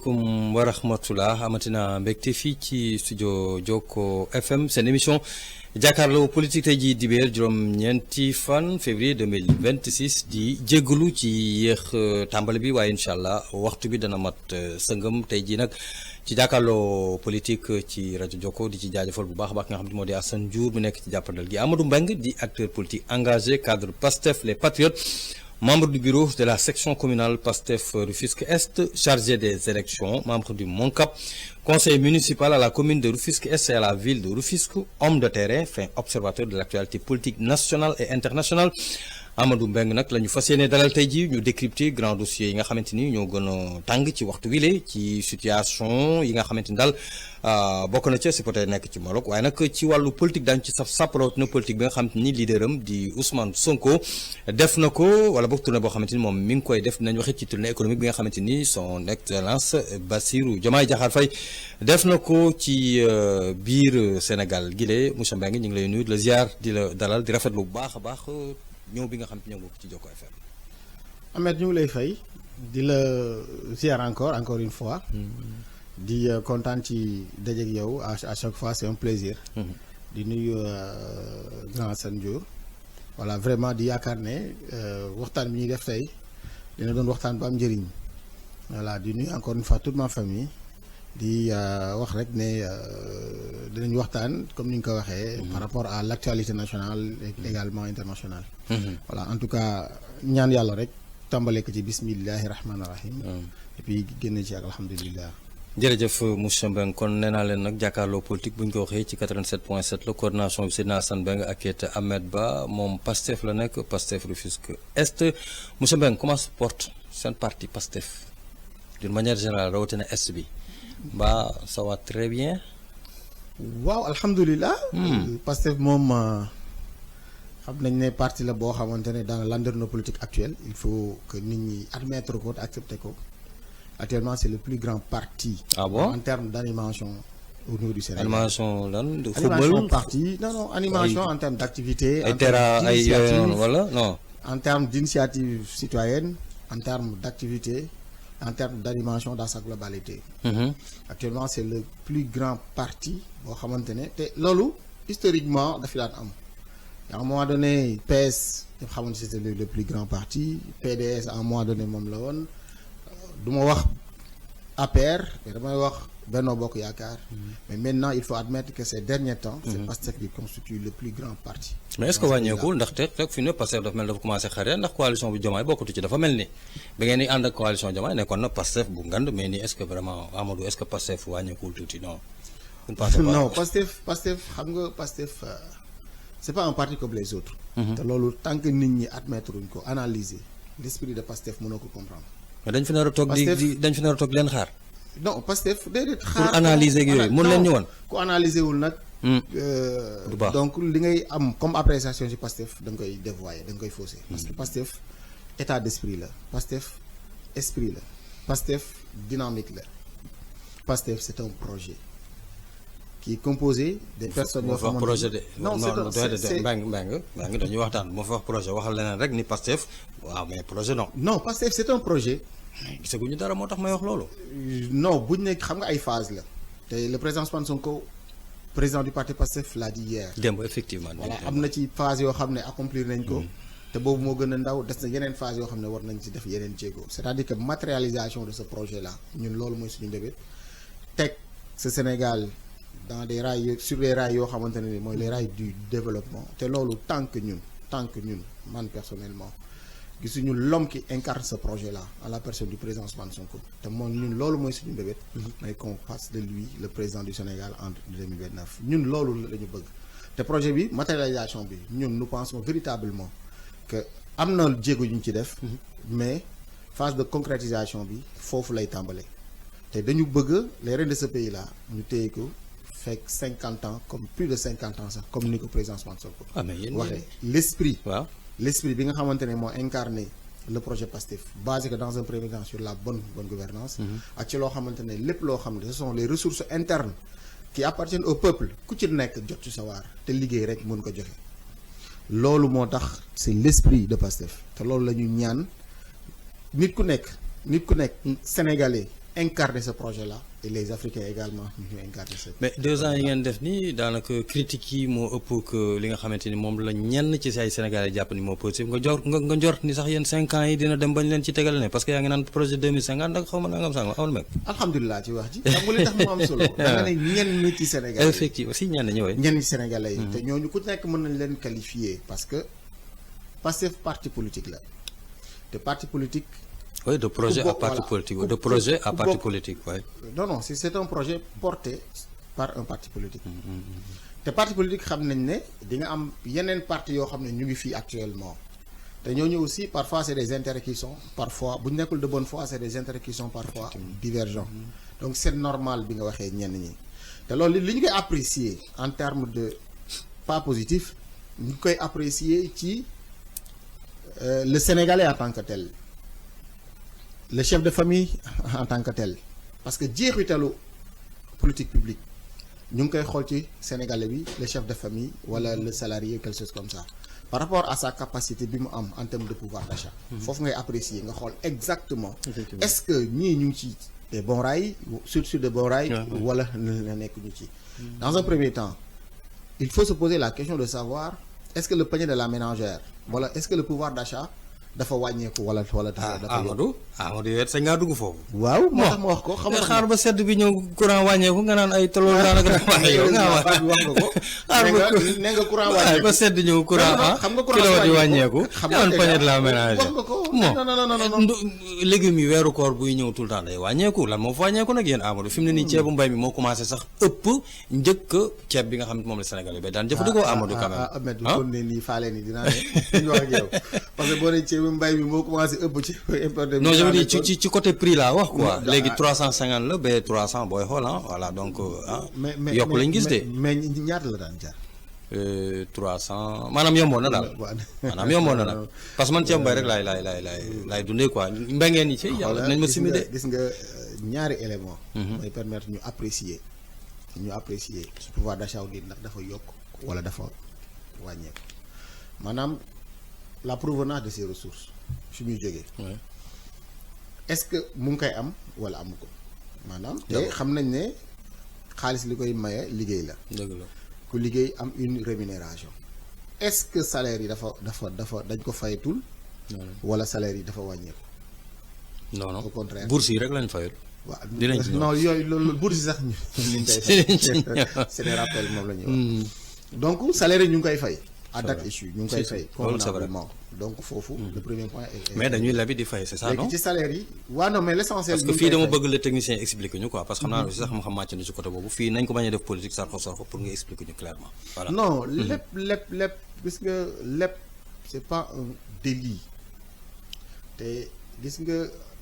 Assalamualaikum wa rahmatullah amatina mbégte fii ci studio Joko FM seen émission jàkkaarloo politique tey jii dibéer juróom-ñeenti fan février 2026 di jégalu ci yéex tàmbali bi waaye incha allah waxtu bi dana mat sëngëm tey jii nag ci jàkkaarloo politique ci rajo Joko di ci jaajëfal bu baax a baax nga xam ne moo di Assane Diour bu nekk ci jàppandal gi Amadou Mbengue di acteur politique engagé cadre PASTEF les Patriotes. Membre du bureau de la section communale PASTEF Rufisque Est, chargé des élections, membre du MONCAP, conseiller municipal à la commune de Rufisque Est et à la ville de Rufisque, homme de terrain, fin observateur de l'actualité politique nationale et internationale. Amadou Mbengue nag la ñu fas yéene dalal tey ji ñu décrypter grand dossier yi nga xamante ni ñoo gën a tàng ci waxtu wile ci situation yi nga xamante ni daal bokk na ca si peut-être nekk ci Maroc waaye nag ci wàllu politique daañu ci saf sàppalawut na politique bi nga xamante ni leader am di Ousmane Sonko def na ko wala boog tournée boo xamante ni moom mi ngi koy def dinañ waxee ci tournée économique bi nga xamante ni son excellence Bassirou Diomaye Diakhar Faye def na ko ci biir Sénégal gile monsieur Mbengue ñu ngi lay nuyu di la ziar di la dalal di rafetlu bu baax a baax ñëw bi nga xam ne ñëw ci Joko FM. Ahmed ñu ngi lay fay di la ziar encore une fois. di kontaan ci dajeeg yow à chaque fois c'est un plaisir. di nuyu grand Assane Diour. voilà vraiment di yaakaar ne waxtaan bi ñuy def tey dina doon waxtaan bu am njëriñ. voilà di nuyu encore une fois toute ma famille. di wax rek ne dinañ waxtaan comme ni nga ko waxee. par rapport à l'actualité nationale et également internationale. voilà en tout cas ñaan yàlla rek tàmbale ko ci bismillahi rahmaani rahim. et puis génn ci ak alhamdulilah. jërëjëf monsieur Mbengue kon nee naa leen nag jàkkaarloo politique bu ñu ko waxee ci 87.7 la coordination bi Seydina Assane Mbengue ak it Ahmed Ba moom PASTEF la nekk PASTEF Rufisque Est monsieur Mbengue comment se porte seen parti PASTEF d'une manière générale rawatina Est bi. Bah, ça va très bien. waaw alhamdulilah. PASTEF moom xam nañ ne parti la boo xamante ne dans l'environnement politique actuel il faut que nit ñi admettre ko accepter ko actuellement c'est le plus grand parti. Ah bon? En termes d'animation au niveau du Sénégal. Animation lan de football. Animation parti non animation en termes d'activité. ay terrain ay wala non. En termes d'initiative citoyenne en termes d'activité. En termes d'animation dans sa globalité. Actuellement c'est le plus grand parti boo xamante ne te loolu historiquement dafi daan am. à un moment donné PS dafa xamante c'était le plus grand parti PDS à un moment donné moom la woon du ma wax APR mais damay wax Benno Bokk Yaakaar. mais maintenant il faut admettre que ces derniers temps. c'est PASTEF qui constitue le plus grand parti. mais est-ce que wàññeekul ndaxte rek fi ne PASTEF dafa mel dafa commencé xare ndax coalition bu Diomaye bokkatu ci dafa mel ni ba ngeen di ànd ak coalition Diomaye nekkoon na PASTEF bu ngand mais ni est-ce que vraiment Amadou est-ce que PASTEF wàññeekul tuuti non. non PASTEF xam nga PASTEF c'est pas un parti comme les autres. te loolu tant que nit ñi admettre uñ ko analyser l'esprit de PASTEF mënoo ko comprendre. mais dañ fi nar a toog dañ fi nar a toog leen xaar. non Pastef déedéet xaar pour analyser yooyu mun leen ñu woon ku analyser wul nag. du baax donc li ngay am comme appréciation ci Pastef da nga koy dévoyer da nga koy fausser. parce que Pastef état d'esprit la Pastef esprit la Pastef dynamique la Pastef c'est un projet qui est composé des personnes yoo xamante projet de non c'est Mbengue dañuy waxtaan moo fi wax projet waxal leneen rek ni Pastef waaw mais projet non Pastef c'est un projet. gisaguñu dara moo tax may wax loolu. non buñ nekk xam nga ay phase la te le président Ousmane Sonko président du parti PASTEF l'a dit hier. démb effectivement. voilà am na ci phase yoo xam ne accomplir nañ ko. te boobu moo gën a ndaw des na yeneen phase yoo xam ne war nañ ci def yeneen jéego c'est-à-dire que matérialisation de ce projet là ñun loolu mooy suñu mbébét teg ce Sénégal dans des rails sur des rails yoo xamante ne ni mooy les rails du développement te loolu tant que ñun man personnellement. gisuñu l'homme qui incarne ce projet-là à la personne du président Ousmane Sonko te moom ñun loolu mooy suñu mbébét. mais qu'on fasse de lui le président du Sénégal en 2029 ñun loolu la ñu bëgg te projet bi matérialisation bi ñun nous pensons véritablement que am na jéego yu ñu ci def. mais phase de concrétisation bi foofu lay tàmbale te dañu bëgg les reins de ce pays-là ñu téye ko fekk 50 ans comme plus de 50 ans sax comme ni ko président Ousmane Sonko. mais yéen waxee l'esprit. waaw. L'esprit bi nga xamante ne moo incarné le projet PASTEF basé que dans un premier temps sur la bonne gouvernance ak ci loo xamante ne lépp loo xam ne ce sont les ressources internes qui appartiennent au peuple ku ci nekk jot ci sa waar te liggéey rek mën ko joxe loolu moo tax c'est l'esprit de PASTEF te loolu la ñu ñaan nit ku nekk sénégalais incarner ce projet-là et les Africains également ñu incarner ce. mais 2 ans yi ngeen def nii daanaka critiques yi moo ëpp que li nga xamante ni moom la ñenn ci ay Sénégalais jàpp ni moo positif nga njort ni sax yéen 5 ans yi dina dem bañ leen ci tegal ne parce que yaa ngi naan projet 2050 ak xaw ma nangam sangam amul meg. alhamdulilah ci wax ji xam nga li tax mu am solo. da nga ne ñenn nit ci Sénégal effectivement si ñenn ñëwee. ñenn ci Sénégalais yi. te ñooñu ku nekk mën nañ leen qualifier parce que Pastef parti politique la te parti politique. Oui, de projet à parti politique. De projet à parti politique, oui. Non, c'est un projet porté par un parti politique. te parti politique xam nañ ne di nga am yeneen parti yoo xam ne ñu ngi fii actuellement te ñooñu aussi parfois c'est des intérêts qui sont parfois bu ñu nekkul de bonne foi c'est des intérêts qui sont parfois divergents. Donc c'est normal bi nga waxee ñenn ñi te loolu li ñu koy apprécier en termes de pas positif ñu ngi koy apprécier ci le Sénégalais en tant que tel. Le chef de famille en tant que tel parce que jeexitalu politique publique ñu ngi koy xool ci Sénégalais bi le chef de famille wala le salarié quelque chose comme ça par rapport à sa capacité bi mu am en termes de pouvoir d'achat. foofu ngay apprécier nga xool exactement. est-ce que ñii ñu ngi ci des bons rails sur de bons rails. wala na nekk ñu ci. Dans un premier temps il faut se poser la question de savoir est-ce que le panier de la ménagère wala est-ce que le pouvoir d'achat dafa wàññeeku wala dafa Amadou yow sañ ngaa dugg foofu. waaw moo tax ma wax ko xam nga xaar ba sedd bi ñëw courant wàññeeku nga naan ay tolool daanaka dafa wax yow nga wax nga ko ne nga courant wàññeeku ba sedd ñëw courant xam nga courant kilowatt yi wàññeeku naan panier de la ménage wax nga ko non légumes yi weeru koor buy ñëw tout le temps day wàññeeku lan moo fa wàññeeku nag yéen Amadou fi mu ne nii ceebu mbay mi moo commencé sax ëpp njëkk ceeb bi nga xam ne moom la Sénégal yi bay daan jëfandikoo Amadou quand même Ahmed du kon ne nii faale ni dinaa ne ñu wax ak yow parce que boo nee ceebu mbay mi moo commencé ëpp ci importé non je veux dire ci côté prix laa wax quoi léegi 350 la ba 300 booy xool voilà donc yokk lañ gis de mais ñaata la daan jar 300 maanaam yomboon na daal maanaam yomboon na daal parce que man ceeb mbay rek laay dundee quoi mbay ngeen yi ci yàlla nañ ma simi de gis nga ñaari élément mooy permettre ñu apprécier pouvoir d'achat gi ndax dafa yokk wala dafa wàññeeku maanaam la provenance de ces ressources fi muy jógee est-ce que mu ngi koy am wala amu ko maanaam te xam nañ ne xaalis li koy maye liggéey la dëgg la ku liggéey am une rémunération est-ce que salaire yi dafa dañ ko fayatul wala salaire yi dafa wàññeeku non au contraire bourse yi rek lañ fayul waaw dinañ ci non yooyu loolu bourse yi sax ñu ngi koy fay c'est des rappels moom la ñuy wax donc salaire yi ñu ngi koy fay à date échue ñu ngi koy fay convenablement donc foofu le premier point est mais dañuy labi di fay c'est ça non léegi ci salaire yi waaw non mais l'essentiel parce que fii dama bëgg le technicien expliquer ñu quoi parce que xam naa aussi sax xam-xam màcc na ci côté boobu fii nañ ko bañ a def politique sarxo pour nga expliquer ñu clairement voilà non lépp gis nga lépp c'est pas un délit te gis nga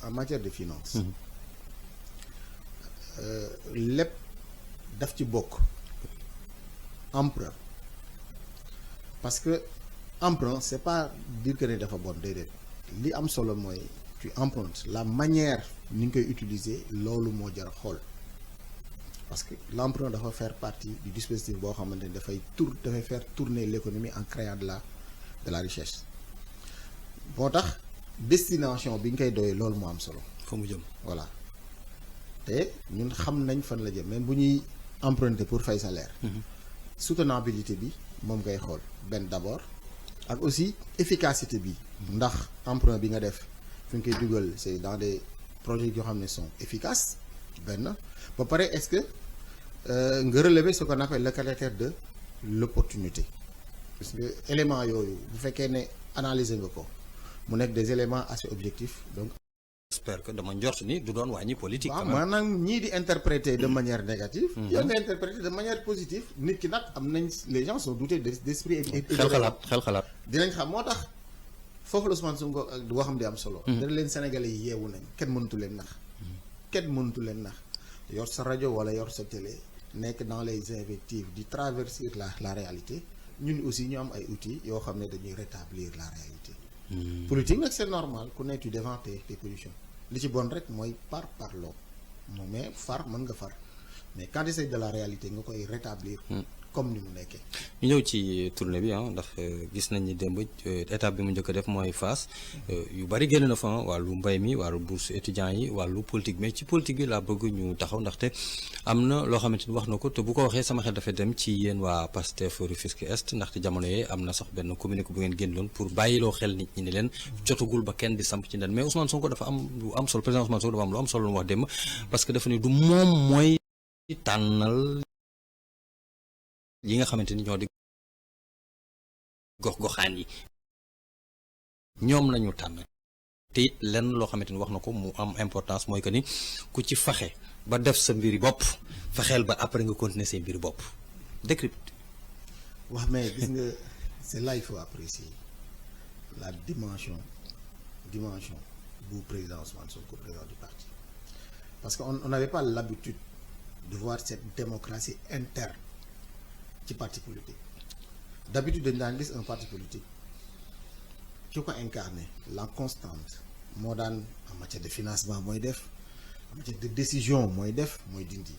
en matière de finance lépp daf ci bokk emprunt parce que emprunt c'est pas dire que ne dafa bon déedéet li am solo mooy tu empruntes la manière ni nga koy utiliser loolu moo jar a xool parce que l'emprunt dafa faire partie du dispositif boo xamante ni dafay faire tourner l'économie en créant de la richesse moo tax destination bi nga koy doyee loolu moo am solo fa mu jëm voilà te ñun xam nañ fan la jëm même bu ñuy emprunter pour fay salaire soutenabilité bi moom ngay xool benn d'abord ak aussi efficacité bi ndax emprunt bi nga def fi nga koy dugal c'est dans des projets yoo xam ne sont efficaces benn ba pare est-ce que nga relever ce qu'on appelle le caractère de l'opportunité parce que éléments yooyu bu fekkee ne analyser nga ko mu nekk des éléments assez objectifs donc j'espère que dama njort ni du doon wàññi politique waaw maanaam ñii di interpréter de manière négative yow nga interpréter de manière positive nit ki nag am nañ les gens sont dotés d'esprit et xel xalaat dinañ xam moo tax foofu la Ousmane Sonko ak du waxam di am solo dana leen Sénégalais yi yeewu nañ kenn mënatu leen nax yor sa rajo wala yor sa télé nekk dans les invectives di traverser la réalité ñun aussi ñu am ay outils yoo xam ne dañuy rétablir la réalité politique nag c'est normal ku nekk tu défends tes positions li ci bon rek mooy parloo moom mais far mën nga far mais quand il s'agit de la réalité nga koy rétablir comme ni mu nekkee. ñu ñëw ci tournée bi ndax gis nañ ni démb étape bi mu njëkk a def mooy Fass yu bari génn na fa wàllu mbay mi wàllu bourse étudiants yi wàllu politique mais ci politique bi laa bëgg ñu taxaw ndaxte am na loo xamante ni wax na ko te bu ko waxee sama xel dafa dem ci yéen waa Pastef Rufisque Est ndaxte jamono yee am na sax benn communiqué bu ngeen génnoon pour bàyyiloo xel nit ñi ni leen jotagul ba kenn di samp ci ndel mais Ousmane Sonko dafa am lu am solo président Ousmane Sonko dafa am lu am solo lu mu wax démb parce que dafa ni du moom mooy tànnal yi nga xamante ni ñoo di gox-goxaan yi ñoom lañu tànn te it lenn loo xamante ni wax na ko mu am importance mooy que ni ku ci faxe ba def sa mbiri bopp fexeel ba après nga continuer say mbiri bopp décrypte. wax mais gis nga c'est là il faut apprécier la dimension bu président Ousmane Sonko président du parti parce que on n'avait pas l'habitude de voir cette démocratie interne ci parti politique d'habitude dañ daan gis un parti politique ki ko incarné la constante moo daan en matière de financement mooy def en matière de décision mooy def mooy dindi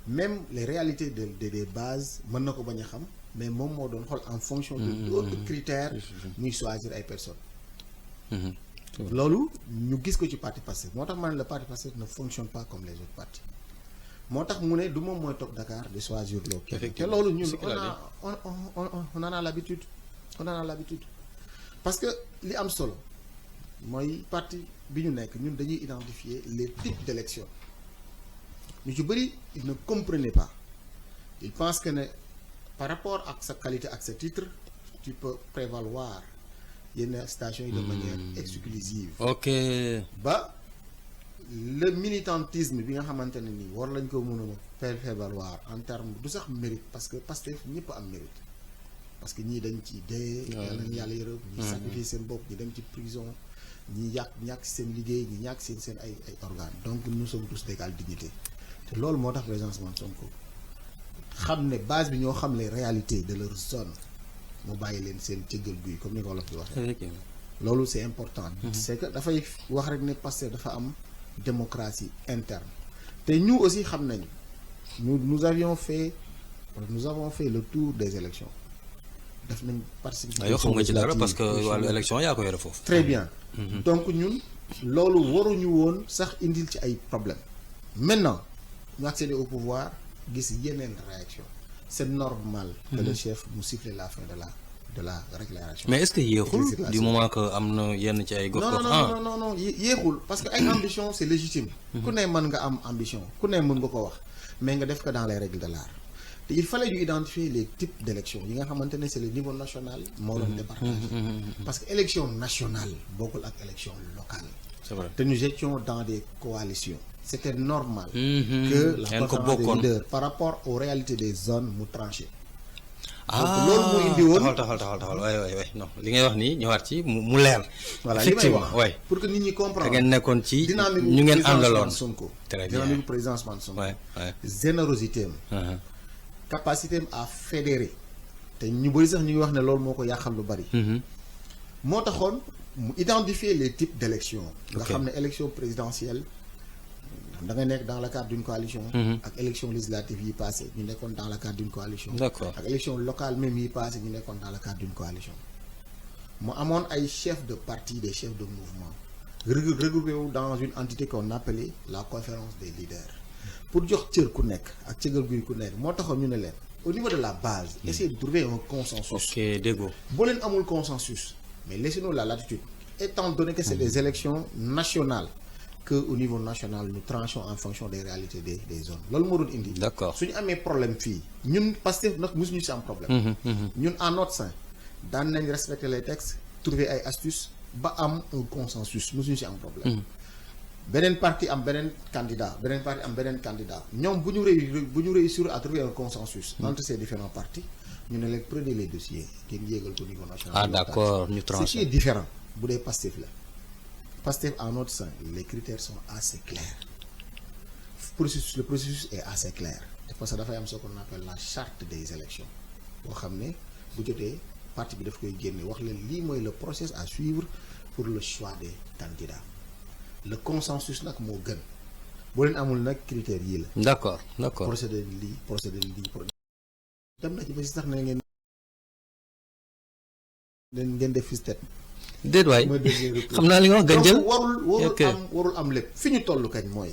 même les réalités des bases mën na ko bañ a xam mais moom moo doon xool en fonction de d'autres critères muy choisir ay personnes loolu ñu gis ko ci parti Pastef moo tax ma ne le parti Pastef ne fonctionne pas comme les autres partis moo tax mu ne du moom mooy toog Dakar di choisir loo te loolu ñun on en a l'habitude parce que li am solo mooy parti bi ñu nekk ñun dañuy identifier les types d'élections ñu ci bëri ils ne comprenaient pas ils pensent que ne par rapport ak sa qualité ak sa titre tu peux prévaloir yenn stations yi de manière exclusive ok ba le militantisme bi nga xamante ne nii war lañ ko mën a faire valoir en terme du sax mérite parce que Pastef ñëpp am mérite parce que ñii dañ ci dee yàlla na yàlla yërëm ñi sacrifier seen bopp ñi dem ci prison ñi ñàkk seen liggéey ñi ñàkk seen ay organes donc nous sommes tous d'égale dignité te loolu moo tax président Ousmane Sonko xam ne base bi ñoo xam les réalités de leur zone mu bàyyi leen seen cëggal guy comme ni ko wolof di waxee loolu c'est important c'est que dafay wax rek ne Pastef dafa am démocratie interne te ñu aussi xam nañ nous avons fait le tour des élections def nañ participer yoo xam nga ci dara parce que wàllu élection yaa ko yore foofu très bien donc ñun loolu waruñu woon sax indil ci ay problème maintenant ñu accéder au pouvoir gis yeneen réaction c'est normal que le chef mu siffle la fin de la réclaration mais est-ce que yéexul du moment que am na yenn ci ay gox non yéexul parce que ay ambition c'est légitime ku ne mën nga am ambition ku ne mën nga ko wax mais nga def ko dans les règles de l'art te il fallait ñu identifier les types d'élections yi nga xamante ne c'est le niveau national moo doon départagé parce que élection nationale bokkul ak élection locale c'est vrai te nous étions dans des coalitions c'était normal que la conférence des leaders par rapport aux réalités des zones mu tranché donc loolu moo indi woon taxal waay non li ngay wax nii ñëwaat ci mu leer voilà li may wax waay pour que nit ñi comprendre ngeen nekkoon ci dynamique ñu ngeen àndaloon Sonko très bien dynamique président Ousmane Sonko générosité am capacité am à fédérer te ñu bëri sax ñu ngi wax ne loolu moo ko yàqal lu bari moo taxoon mu identifier les types d'élections nga xam ne élection présidentielle da nga nekk dans le cadre d'une coalition ak élection législative yi passé ñu nekkoon dans le cadre d'une coalition d'accord ak élection locale même yi passé ñu nekkoon dans le cadre d'une coalition mu amoon ay chefs de parti des chefs de mouvement regroupés wu dans une entité qu'on appelait la conférence des leaders pour jox cër ku nekk ak cëgal guy ku nekk moo taxoon ñu ne leen au niveau de la base essayer de trouver un consensus ok déggoo boo leen amul consensus mais laissez-nous la latitude étant donné que c'est des élections nationales que au niveau national nous tranchons en fonction des réalités des zones loolu moo doon indi d'accord suñu amee problème fii ñun Pastef nag mosuñu ci am problème ñun en notre sein daan nañ respecter les textes trouver ay astuces ba am un consensus mosuñu ci am problème beneen parti am beneen candidat ñoom bu ñu réussir à trouver un consensus entre ces différents partis ñu ne leen prenez les dossiers ngeen yéegal ko au niveau national d'accord ñu tranché ce qui est différent bu dee Pastef la Pastef en notre sein les critères sont assez clairs le processus est assez clair parce que dafay am ce qu'on appelle la charte des élections boo xam ne bu jotee parti bi daf koy génne wax leen lii mooy le process à suivre pour le choix des candidats le consensus nag moo gën boo leen amul nag critères yii la d'accord procédé lii dem na ci ba si sax na ngeen def fistet. déet waay xam naa li nga wax Gandiel. warul am lépp fi ñu toll kañ mooy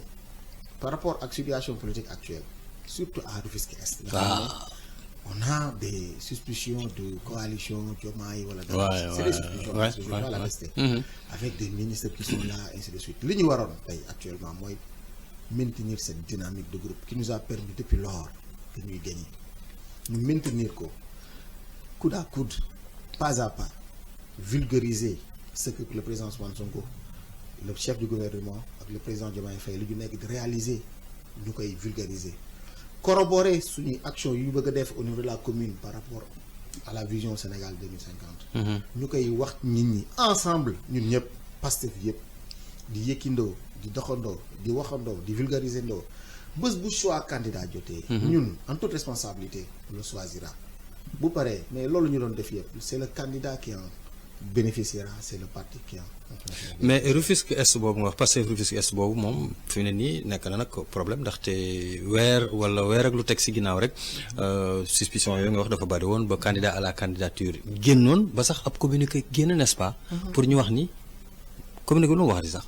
par rapport ak situation politique actuelle surtout à Rufisque Est. On a des suspicions de coalition Diomaye wala dara. C'est des suspicions parce que je vais pas la rester. Avec des ministres qui sont là ainsi de suite. Li ñu waroon tey actuellement mooy maintenir cette dynamique de groupe qui nous a permis depuis lors que ñuy gagner. Ñu maintenir ko coude à coude, pas à pas, vulgariser ce que le président Ousmane Sonko, le chef du gouvernement ak le président Diomaye Faye li ñu nekk di réaliser ñu koy vulgariser. Corroborer suñuy action yu ñu bëgg a def au niveau de la commune par rapport à la vision Sénégal 2050. ñu koy wax nit ñi ensemble ñun ñëpp Pastef yëpp di yëkkindoo di doxandoo di waxandoo di vulgariser ndoo bés bu choix candidat jotee. ñun en toute responsabilité on le choisira bu paree mais loolu ñu doon def yëpp c'est le candidat qui en bénéficiera, c'est le parti qui en. Mais Rufisque Est boobu nga wax parce que Rufisque Est boobu moom fi mu ne nii nekk na nag problème ndaxte weer ak lu teg si ginnaaw rek suspicion yooyu nga wax dafa bari woon ba candidat à la candidature génnoon ba sax ab communiqué génn n'est-ce pas. pour ñu wax ni communiqué lu mu wax di sax.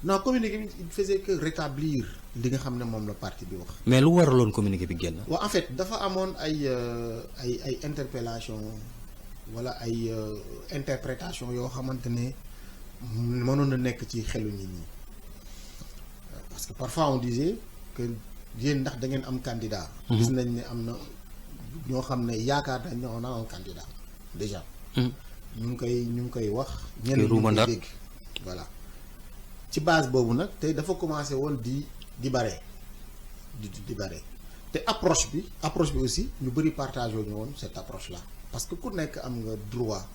non communiqué bi il faisait que rétablir li nga xam ne moom la parti bi wax. mais lu waraloon communiqué bi génn. waaw en fait dafa amoon ay interpellation wala ay interprétation yoo xamante ne mënoon na nekk ci xelu nit ñi parce que parfois on disait que yéen ndax da ngeen am candidat. gis nañ ne am na ñoo xam ne yaakaar nañ ne on a un candidat déjà. ñu ngi koy wax. ñenn ñu koy dégg voilà. ci base boobu nag tey dafa commencé woon di bare te approche bi aussi ñu bëri partagé ñu woon cette approche là. Parce que ku nekk am nga droit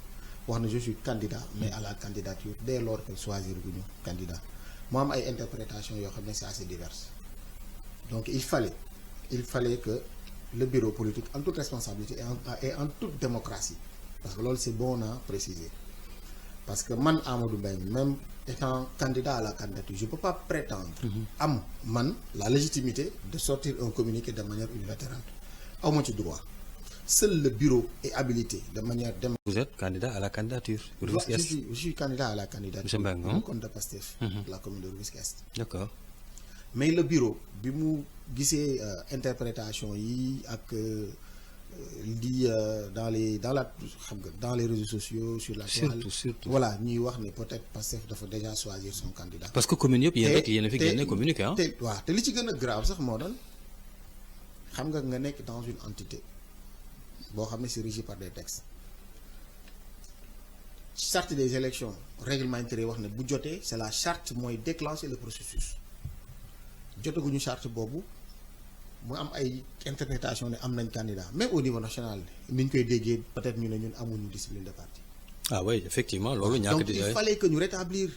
wax na je suis candidat mais à la candidature dès lors que choisir gu ñu candidat mu am ay interprétation yoo xam ne c'est assez diverses donc il fallait que le bureau politique en toute responsabilité et en toute démocratie parce que loolu c'est bon à préciser parce que man Amadou Mbengue même étant candidat à la candidature je peux pas prétendre am man la légitimité de sortir un communiqué de manière unilatérale awma ci droit. Seul le bureau est habilité de manière démocratique. Vous êtes candidat à la candidature. Je suis candidat à la candidature. Monsieur Mbengue, au compte de Pastef. La commune de Rufisque Est. D'accord. Mais le bureau bi mu gisee interprétation yi ak di dans les réseaux sociaux sur la toile. Surtout. Voilà ñuy wax ne peut-être Pastef dafa déjà choisir son candidat. Parce que commune yëpp yéen rek yéen a fi génne communiqué ah. te li ci gën a grave sax moo doon xam nga nekk dans une entité. boo xam ne c'est régi par des textes charte des élections règlement intérieur wax ne bu jotee c'est la charte mooy déclencher le processus jotaguñu charte boobu mu am ay interprétation ne am nañ candidat même au niveau national ni ñu koy déggee peut-être ñu ne ñun amuñu discipline de parti. Ah oui effectivement loolu ñàkk donc il fallait que ñu rétablir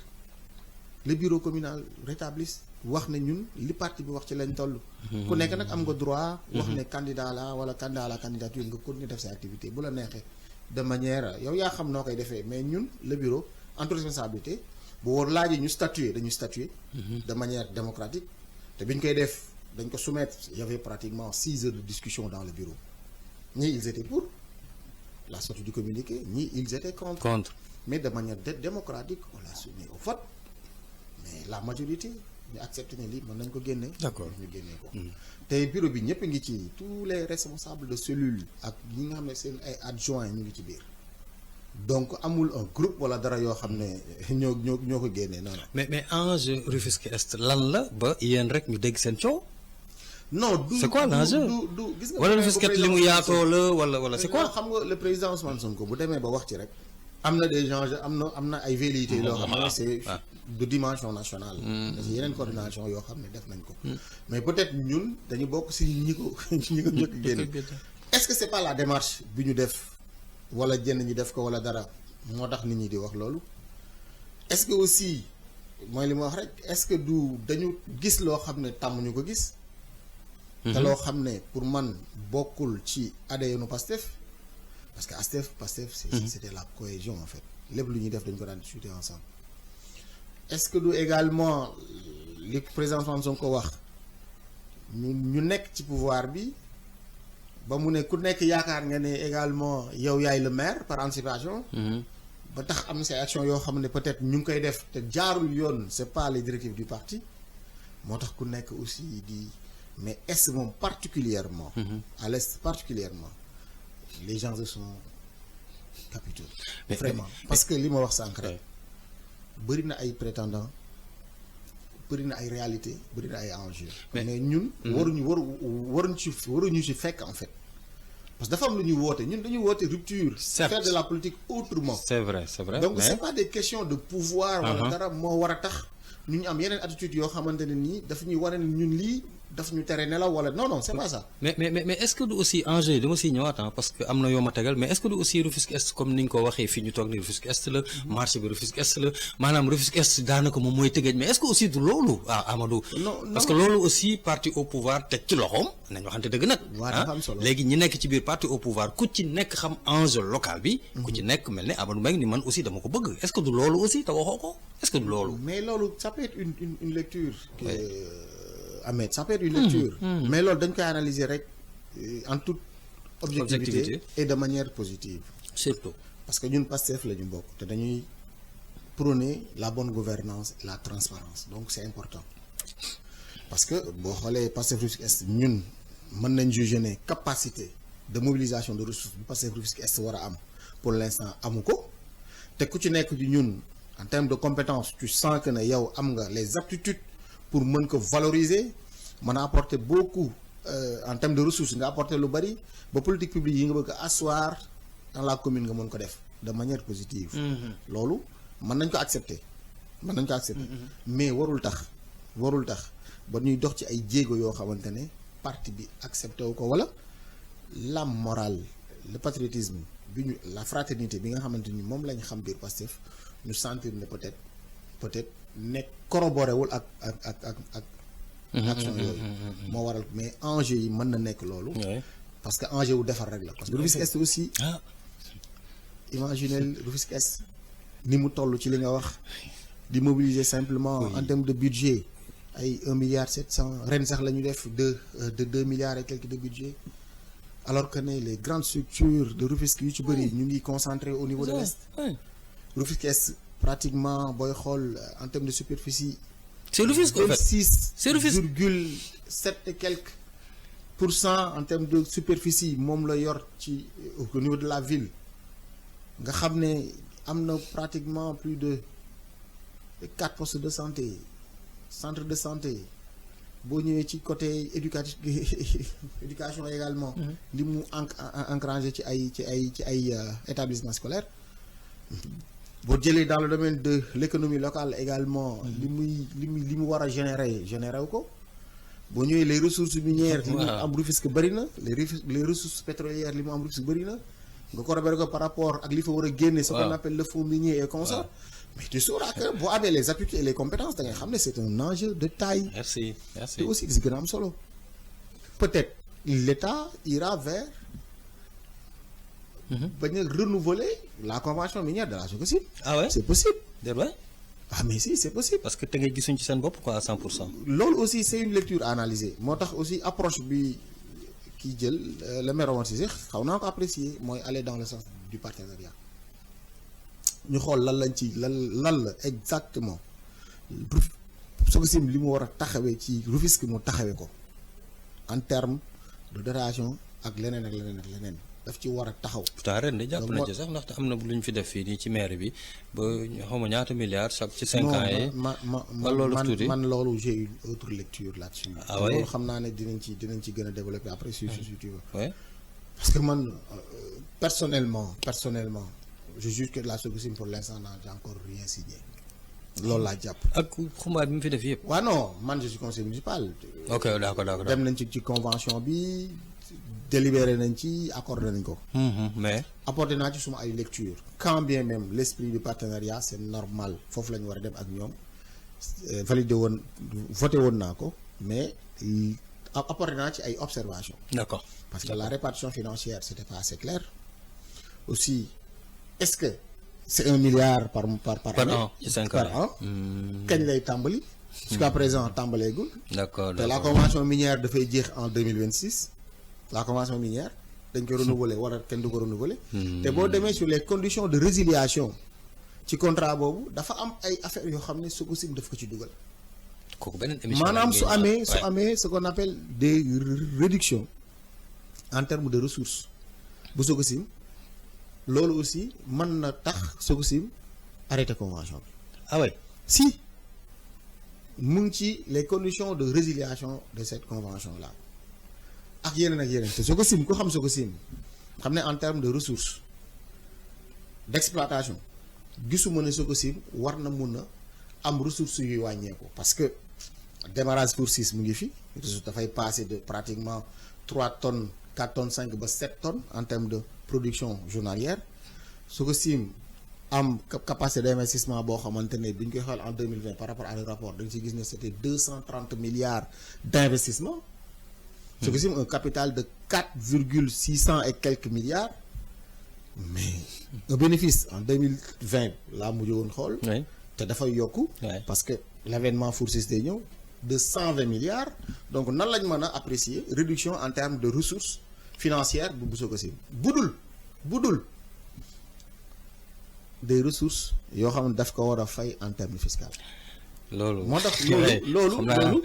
le bureau communal rétablisse wax ne ñun li parti bi wax ci lañ toll. ku nekk nag am nga droit. wax ne candidat la wala candidat à la candidature nga continuer def sa activité bu la neexee de manière yow yaa xam noo koy defee mais ñun le bureau en toute responsabilité bu war laajee ñu statuer dañu statuer. de manière démocratique te bi ñu koy def dañ ko soumettre il y avait pratiquement 6 heures de discussion dans le bureau ñii ils étaient pour la sortie du communiqué ñii ils étaient contre. Mais de manière démocratique on l'a soumis au vote mais la majorité. ñu accepté ne lii mën nañ ko génne. d'accord ñu génnee ko. te bureau bi ñëpp ngi ci tous les responsables de cellules ak ñi nga xam ne seen ay adjoints ñu ngi ci biir donc amul un groupe wala dara yoo xam ne ñoo ko génnee non. mais enjeu Rufisque Est lan la ba yéen rek ñu dégg seen coow. non du c'est quoi l'enjeu du gis nga. wala Rufisque li mu yaatoo la wala c'est quoi. xam nga le président Ousmane Sonko bu demee ba wax ci rek. am na des enjeux am na ay velléités yoo xam ne c'est de dimension nationale. parce que yeneen coordination yoo xam ne def nañ ko. mais peut-être ñun dañu bokk si ñi ko njëkk génn. est-ce que c'est pas la démarche bi ñu def wala jenn ñi def ko wala dara moo tax nit ñi di wax loolu. est-ce que aussi mooy li ma wax rek est-ce que du dañu gis loo xam ne tàmmuñu ko gis. te loo xam ne pour man bokkul ci ADN Pastef. parce que Pastef c'était la cohésion en fait lépp lu ñuy def dañ ko daan discuter ensemble est-ce que du également li président Ousmane Sonko wax ñu nekk ci pouvoir bi ba mu ne ku nekk yaakaar nga ne également yow yaay le maire par anticipation. ba tax am na say action yoo xam ne peut-être ñu ngi koy def te jaarul yoon c'est pas les directives du parti moo tax ku nekk aussi di mais est moom particulièrement à l'est particulièrement les gens sont capitaux vraiment parce que li ma wax sànq rek bëri na ay prétendants bëri na ay réalités bëri na ay enjeux mais ñun waruñu ci fekk en fait parce que dafa am lu ñuy woote ñun dañuy woote rupture. Certes. Faire de la politique autrement. c'est vrai donc c'est pas des questions de pouvoir. wala dara moo war a tax ñu am yeneen attitude yoo xamante ne nii daf ñuy wane ne ñun lii daf ñu tere nelaw wala non c'est pas ça. mais est-ce que du aussi enjeu yi dama siy ñëwaat parce que am na yoo ma tegal mais est-ce que du aussi Rufisque Est comme ni nga ko waxee fii ñu toog ni Rufisque Est la marché bi Rufisque Est la maanaam Rufisque Est daanaka moom mooy tëgëj mais est-ce que aussi du loolu Amadou. non parce que loolu aussi parti au pouvoir teg ci loxoom nañ waxante dëgg nag. waaw dafa am solo léegi ñi nekk ci biir parti au pouvoir ku ci nekk xam enjeu local bi. ku ci nekk mel ne Amadou Mbengue ni man aussi dama ko bëgg est-ce que du loolu aussi te waxoo ko est-ce que du loolu. mais loolu ça peut être une lecture. Ahmed ça peut être une lecture. mais loolu dañ koy analyser rek en toute objectivité et de manière positive. surtout parce que ñun Pastef la ñu bokk te dañuy prôner la bonne gouvernance et la transparence donc c'est important parce que boo xoolee Pastef Rufisque Est ñun mën nañ juger ne capacité de mobilisation de ressources bi Pastef Rufisque Est war a am pour l'instant amu ko te ku ci nekk ci ñun en termes de compétences tu sens que ne yow am nga les aptitudes pour mën ko valoriser mën a apporter beaucoup en termes de ressources nga apporter lu bari ba politique publique yi nga bëgg a asseoir dans la commune nga mën ko def de manière positive. loolu mën nañ ko accepter mais warul tax ba ñuy dox ci ay jéego yoo xamante ne parti bi accepté wu ko wala la morale le patriotisme bi ñu la fraternité bi nga xamante ni moom lañ xam biir Pastef ñu sentir ne peut-être nekk corroboré wul ak action yooyu moo waral mais enjeu yi mën na nekk loolu parce que enjeu wu defar rek la parce que Rufisque Est aussi imaginez Rufisque Est ni mu toll ci li nga wax di mobiliser simplement en termes de budget ay 1,7 milliard ren sax la ñu def de 2 milliards et quelques de budget alors que ne les grandes structures de Rufisque yu ci bëri ñu ngi concentré au niveau de l'Est Rufisque Est pratiquement booy xool en termes de superficie c'est Rufisque en fait 26,7 et quelques % en termes de superficie moom la yor ci au niveau de la ville nga xam ne am na pratiquement plus de 4 postes de santé centre de santé boo ñëwee ci côté éducation également li mu engrangé ci ay établissement scolaire boo jëlee dans le domaine de l'économie locale également li mu war a générer wu ko boo ñëwee les ressources minières li mu am Rufisque bëri na les ressources pétrolières li mu am Rufisque bëri na nga corroborer ko par rapport ak li fa war a génne ce qu'on appelle le fonds minier et consort mais tu sauras que boo amee les aptitudes et les compétences da ngay xam ne c'est un enjeu de taille. Merci. te aussi gis gën a am solo peut-être l'État ira vers bañ a renouveler la convention minière de la Sococim. Ah ouais c'est possible. déedéet. mais si c'est possible. parce que te ngay gisuñ ci seen bopp quoi à 100%. loolu aussi c'est une lecture à analyser moo tax aussi approche bi kii jël le maire Omar Cissé xaw naa ko apprécier mooy aller dans le sens du partenariat ñu xool lan la exactement Sococim li mu war a taxawee ci Rufisque mu taxawee ko en terme de dotation ak leneen daf ci war a taxaw. pourtant ren de jàpp na ci sax ndaxte am na lu ñu fi def fii nii ci maire bi ba xaw ma ñaata milliards chaque ci 5 ans yi. man loolu j'ai une autre lecture là-dessus. loolu xam naa ne dinañ ci gën a développer après si tu veux. parce que man personnellement je juge que la Sococim pour l'instant n'a encore rien signé. loolu laa jàpp. ak xumbaat bi mu fi def yëpp. waaw non man je suis conseiller municipal. ok d'accord. dem nañ ci convention bi. délibéré nañ ci accordé nañ ko. mais. apporté naa ci suma ay lecture quand bien même l'esprit du partenariat c'est normal foofu la ñu war a dem ak ñoom voté woon naa ko mais apporté naa ci ay observations. d'accord parce que la répartition financière c'était pas assez clair aussi est-ce que c'est 1 milliard par an ci 5 ans par an. kañ lay tàmbali. jusqu'à présent tàmbaleegul. d'accord te la convention minière dafay jeex en 2026. la convention minière dañ koy renouveler wala kenn du ko renouveler. te boo demee sur les conditions de résiliation ci contrat boobu dafa am ay affaires yoo xam ne Sococim daf ko ci dugal. kooku beneen émission maanaam su amee ce qu'on appelle des réductions en termes de ressources bu Sococim loolu aussi mën na tax Sococim arrêté convention bi. ah oui si mu ngi ci les conditions de résiliation de cette convention là ak yeneen te Sococim ku xam Sococim xam ne en termes de ressources d'exploitation gisuma ne Sococim war na mun a am ressources yuy wàññeeku parce que démarrage pour 6 mu ngi fi ressource dafay passer de pratiquement 3 tonnes 4 tonnes 5 ba 7 tonnes en termes de production journalière Sococim am capacité d'investissement boo xamante ne bi ñu koy xool en 2020 par rapport à le rapport dañ ci gis ne c'était 230 milliards d'investissement. Sococim un capital de 4,600 et quelques milliards mais un bénéfice en 2020 laa mujj woon xool. te dafay yokku. parce que l'avènement Foursis day ñëw de 120 milliards donc nan lañ mën a apprécier réduction en termes de ressources financières bu Sococim budul des ressources yoo xam ne daf ko war a fay en termes fiscal. loolu moo tax loolu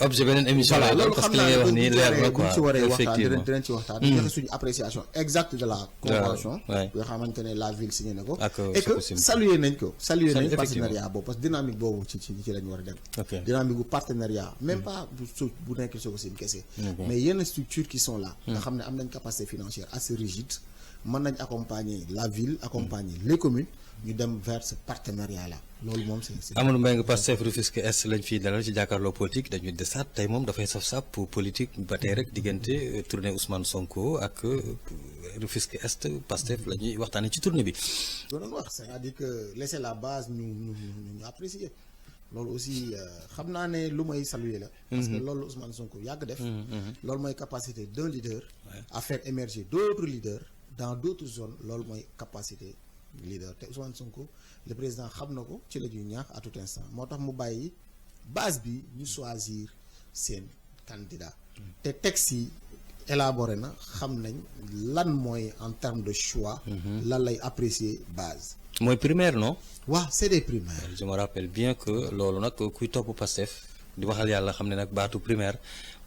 objet beneen émission la loolu parce que li ngay wax nii leer na quoi ci waree waxtaan dinañ ci waxtaan di joxe suñu appréciation exacte de la convention yoo xamante ne la ville signé na ko et que saluer nañ partenariat boobu parce que dynamique boobu ci lañ war a dem dynamique bu partenariat même pas bu nekk Sococim kese mais yenn structures qui sont là nga xam ne am nañ capacité financière assez rigide mën nañ accompagner la ville accompagner les communes ñu dem vers ce partenariat là loolu moom c'est Amadou Mbengue Pastef Rufisque Est lañ fiy dalal ci jàkkaarloo politique dañuy desaat tey moom dafay saf-saf pour politique ba tey rek diggante tournée Ousmane Sonko ak Rufisque Est Pastef la ñuy waxtaanee ci tournée bi. doon wax c'est-à-dire que laisser la base ñu apprécier loolu aussi xam naa ne lu may saluer la. parce que loolu Ousmane Sonko yàgg def. loolu mooy capacité d'un leader. à faire émerger d'autres leaders dans d'autres zones loolu mooy capacité. leader te Ousmane Sonko le président xam na ko ci la ñuy ñaax à tout instant moo tax mu bàyyi base bi ñu choisir seen candidat te texte yi élaboré na xam nañ lan mooy en termes de choix lan lay apprécier base mooy primaire non waaw c'est des primaires je me rappelle bien que loolu nag kuy topp Pastef di waxal yàlla xam ne nag baatu primaire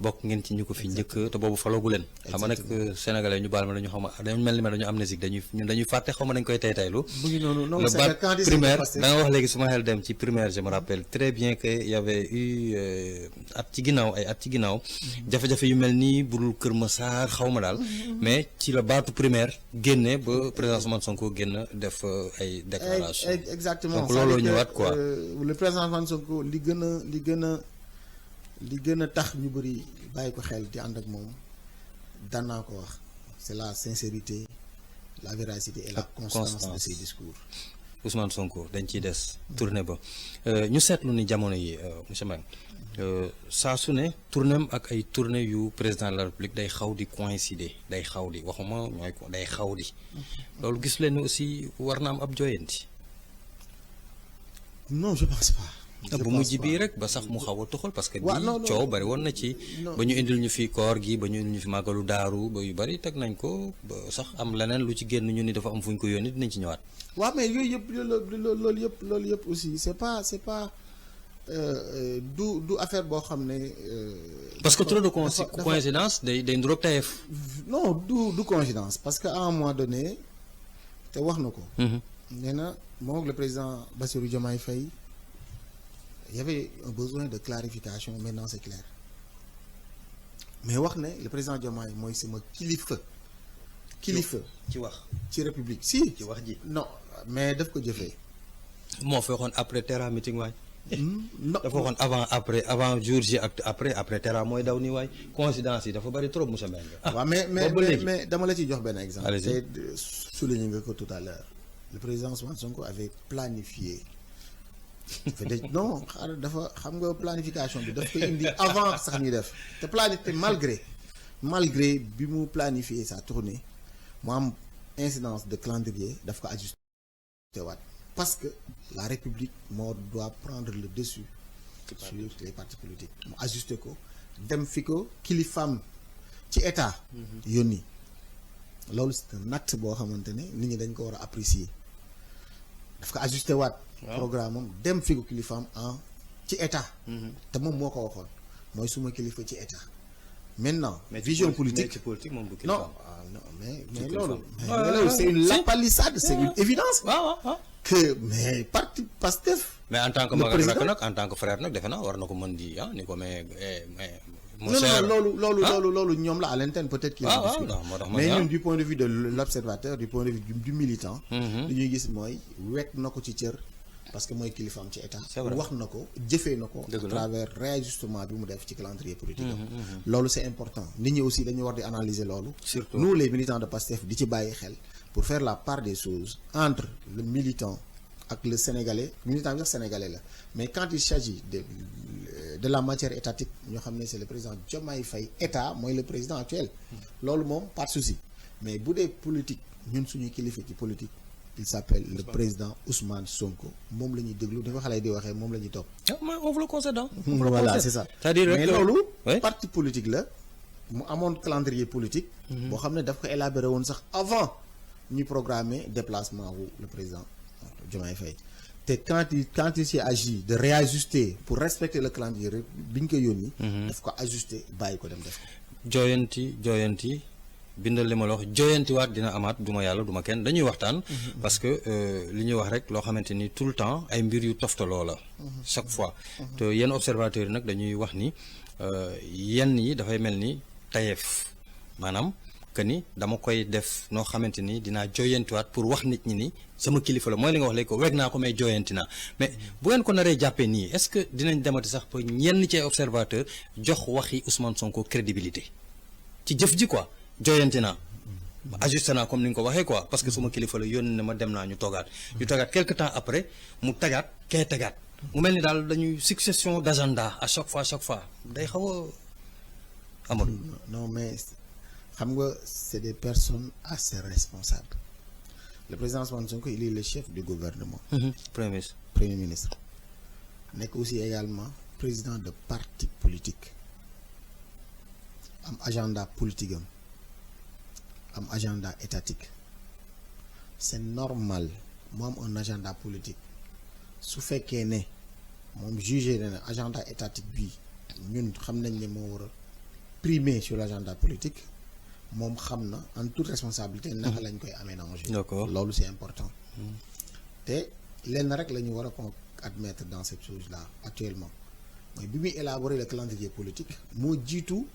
bokk ngeen ci ñu ko fi njëkk te boobu faloogu leen xam nga nag sénégalais ñu baal ma dañu xaw ma dañu mel ni ma dañu amnésique dañuy fàtte xaw ma dañ koy taytaylu le baat primaire da nga wax léegi suma xel dem ci primaire je me rappelle très bien que y avait eu at ci ginnaaw jafe-jafe yu mel nii budul Kër Massar xaw ma daal mais ci la baatu primaire génne ba président Ousmane Sonko génn def ay déclaration exactement donc looloo ñëwaat quoi le président Ousmane Sonko li gën a tax ñu bëri bàyyi ko xel di ànd ak moom daan naa ko wax c'est la sincérité la véracité et la constance de ses discours. Ousmane Sonko dañ ciy des tournée ba ñu seetlu ni jamono yi monsieur Mbengue saa su ne tournéem ak ay tournée yu président de la République day xaw di coïncider day xaw di waxuma ñooy ko day xaw di loolu gis leen aussi war na am ab jooyanti. non je pense pas. bu mujj bii rek ba sax mu xaw a toxal parce que bii coow bari woon na ci ba ñu indil ñu fi koor gi ba ñu indil ñu fi màggalu daaru ba yu bari teg nañ ko ba sax am leneen lu ci génn ñu ni dafa am fu ñu ko yónni dinañ ci ñëwaat. waaw mais yooyu yëpp loolu yëpp aussi c'est pas du affaire boo xam ne. parce que trop de coïncidence day nduroog tayef. non du coïncidence parce que à un moment donné te wax na ko. nee na moom le président Bassirou Diomaye Faye. Il y avait un besoin de clarification maintenant c'est clair mais wax ne le président Diomaye mooy sama kilifa ci wax ci république si ci wax ji non mais daf ko jëfee moo fa waxoon après Terra meeting waay non dafa waxoon avant jour ji ak après Terra mooy daw nii waay coïncidence yi dafa bari trop monsieur Mbengue waaw mais dama la ciy jox benn exemple te souligné nga ko tout à l'heure le président Ousmane Sonko avait planifié non dafa xam nga planification bi daf koy indi avant sax ñuy def te planifié malgré bi mu planifié sa tournée mu am incidence de calendrier daf ko ajusté waat parce que la République moo doit prendre le dessus sur les partis politiques mu ajusté ko dem fi ko kilifam ci état yónni loolu c'est un acte boo xamante ne nit ñi dañ ko war a apprécier daf ko ajusté waat programme am dem fi ko kilifaam ci état te moom moo ko waxoon mooy suma kilifa ci état maintenant vision politique ci politique moom du non kilifa non mais loolu c'est une lapalissade c'est une évidence que mais parti Pastef mais en tant que mag ak rakk nag en tant que frère nag defe naa war na ko mën di ni ko mais non loolu ñoom la à l'interne peut-être qu'il mais ñun du point de vue de l'observateur du point de vue du militant li ñuy gis mooy wekk na ko ci cër parce que mooy kilifaam ci état wax na ko jëfee na ko à travers réajustement bi mu def ci calendrier politique loolu c'est important nit ñi aussi dañu war di analyser loolu surtout nous les militants de Pastef di ci bàyyi xel pour faire la part des choses entre le militant ak le sénégalais militant bi sax sénégalais la mais quand il s'agit de la matière étatique ñoo xam ne c'est le président Diomaye Faye état mooy le président actuel loolu moom pas de souci mais bu dee politique ñun suñuy kilifa ci politique il s'appelle le président Ousmane Sonko moom la ñuy déglu dafa xale di waxee moom la ñuy topp on vous le concède voilà c'est ça c'est-à-dire mais loolu parti politique la mu amoon calendrier politique boo xam ne daf ko élaboré woon sax avant ñu programmer déplacement wu le président Diomaye Faye te quand il s'est agi de réajuster pour respecter le calendrier bi ñu koy yónni daf ko ajuster bàyyi ko dem def ko jooyanti bindal li ma la wax jooyantiwaat dina amaat duma yàlla duma kenn dañuy waxtaan parce que li ñuy wax rek loo xamante ni tout le temps ay mbir yu toftaloo la chaque fois te yenn observateurs yi nag dañuy wax ni yenn yi dafay mel ni tayeef maanaam que ni dama koy def noo xamante ni dinaa jooyantiwaat pour wax nit ñi ni sama kilifa la mooy li nga wax léegi ko weg naa ko mais jooyanti naa mais bu ngeen ko naree jàppee nii est-ce que dinañ demati sax ba ñenn ci ay observateurs jox waxi Ousmane Sonko crédibilité ci jëf ji quoi jooyanti naa ajusté naa comme ni nga ko waxee quoi parce que suma kilifa la yónni na ma dem naa ñu toogaat quelque temps après mu tagaat kee tagaat mu mel ni daal dañuy succession d'agenda à chaque fois day xaw a Amadou non mais xam nga c'est des personnes assez responsables le président Ousmane Sonko il est le chef du gouvernement premier ministre nekk aussi également président de parti politique am agenda politique am agenda étatique c'est normal mu am un agenda politique su fekkee ne moom jugé na ne agenda étatique bi ñun xam nañ ne moo war a primer sur l'agenda politique moom xam na en toute responsabilité naka lañ koy aménager loolu c'est important te lenn rek la ñu war a ko admettre dans cette chose là actuellement mooy bi muy élaborer le calendrier politique moo jiitu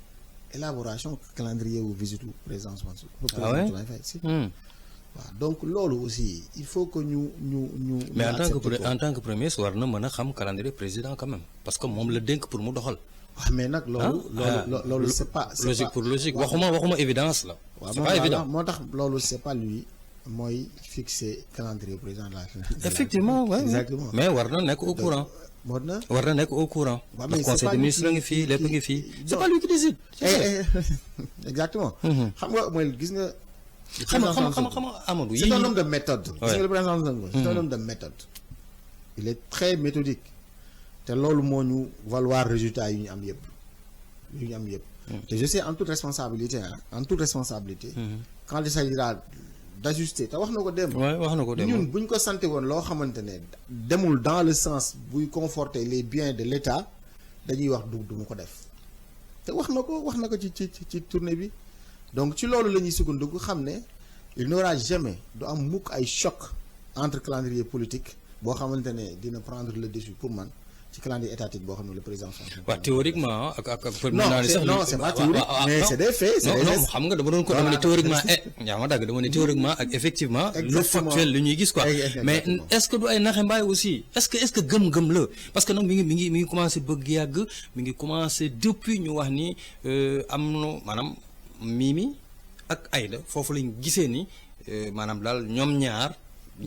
élaboration calendrier wu visite président Diomaye Faye si waaw donc loolu aussi il faut que ñu mais en tant que premier war na mën a xam calendrier président quand même parce que moom la dénk pour mu doxal mais nag loolu c'est pas logique pour logique waxuma évidence la c'est pas évident moo tax loolu c'est pas lui mooy fixer calendrier président de la effectivement ouais, exactement mais war na nekk au courant war na nekk au courant le conseil des ministres ngi fii lépp ngi fii c'est pas lui qui décide exactement xam nga mooy gis nga xam Amadou c'est un homme de méthode gis nga le président c'est un homme de méthode il est très méthodique te loolu moo ñu valoir résultat yu ñu am yëpp te je sais en toute responsabilité quand il s'agira d'ajuster te wax na ko dem ñun bu ñu ko santé woon loo xamante ne demul dans le sens buy conforter les biens de l'État dañuy wax du ma ko def te wax na ko ci tournée bi donc ci loolu la ñuy sukkandiku xam ne il n'aura jamais du am mukk ay choc entre calendrier politique boo xamante ne dina prendre le dessus pour man ci calendrier étatique boo xam ne le président waaw théoriquement ak non c'est pas théorique mais c'est des faits non xam nga dama ne théoriquement yaa ma dagg dama ne théoriquement ak effectivement le factuel lu ñuy gis quoi mais est-ce que du ay naxe mbaay aussi est-ce que gëm-gëm la parce que nag mi ngi commencé bëgg yàgg mi ngi commencé depuis ñu wax ni am na maanaam Mimi ak Aïda foofu lañ gisee ni maanaam daal ñoom ñaar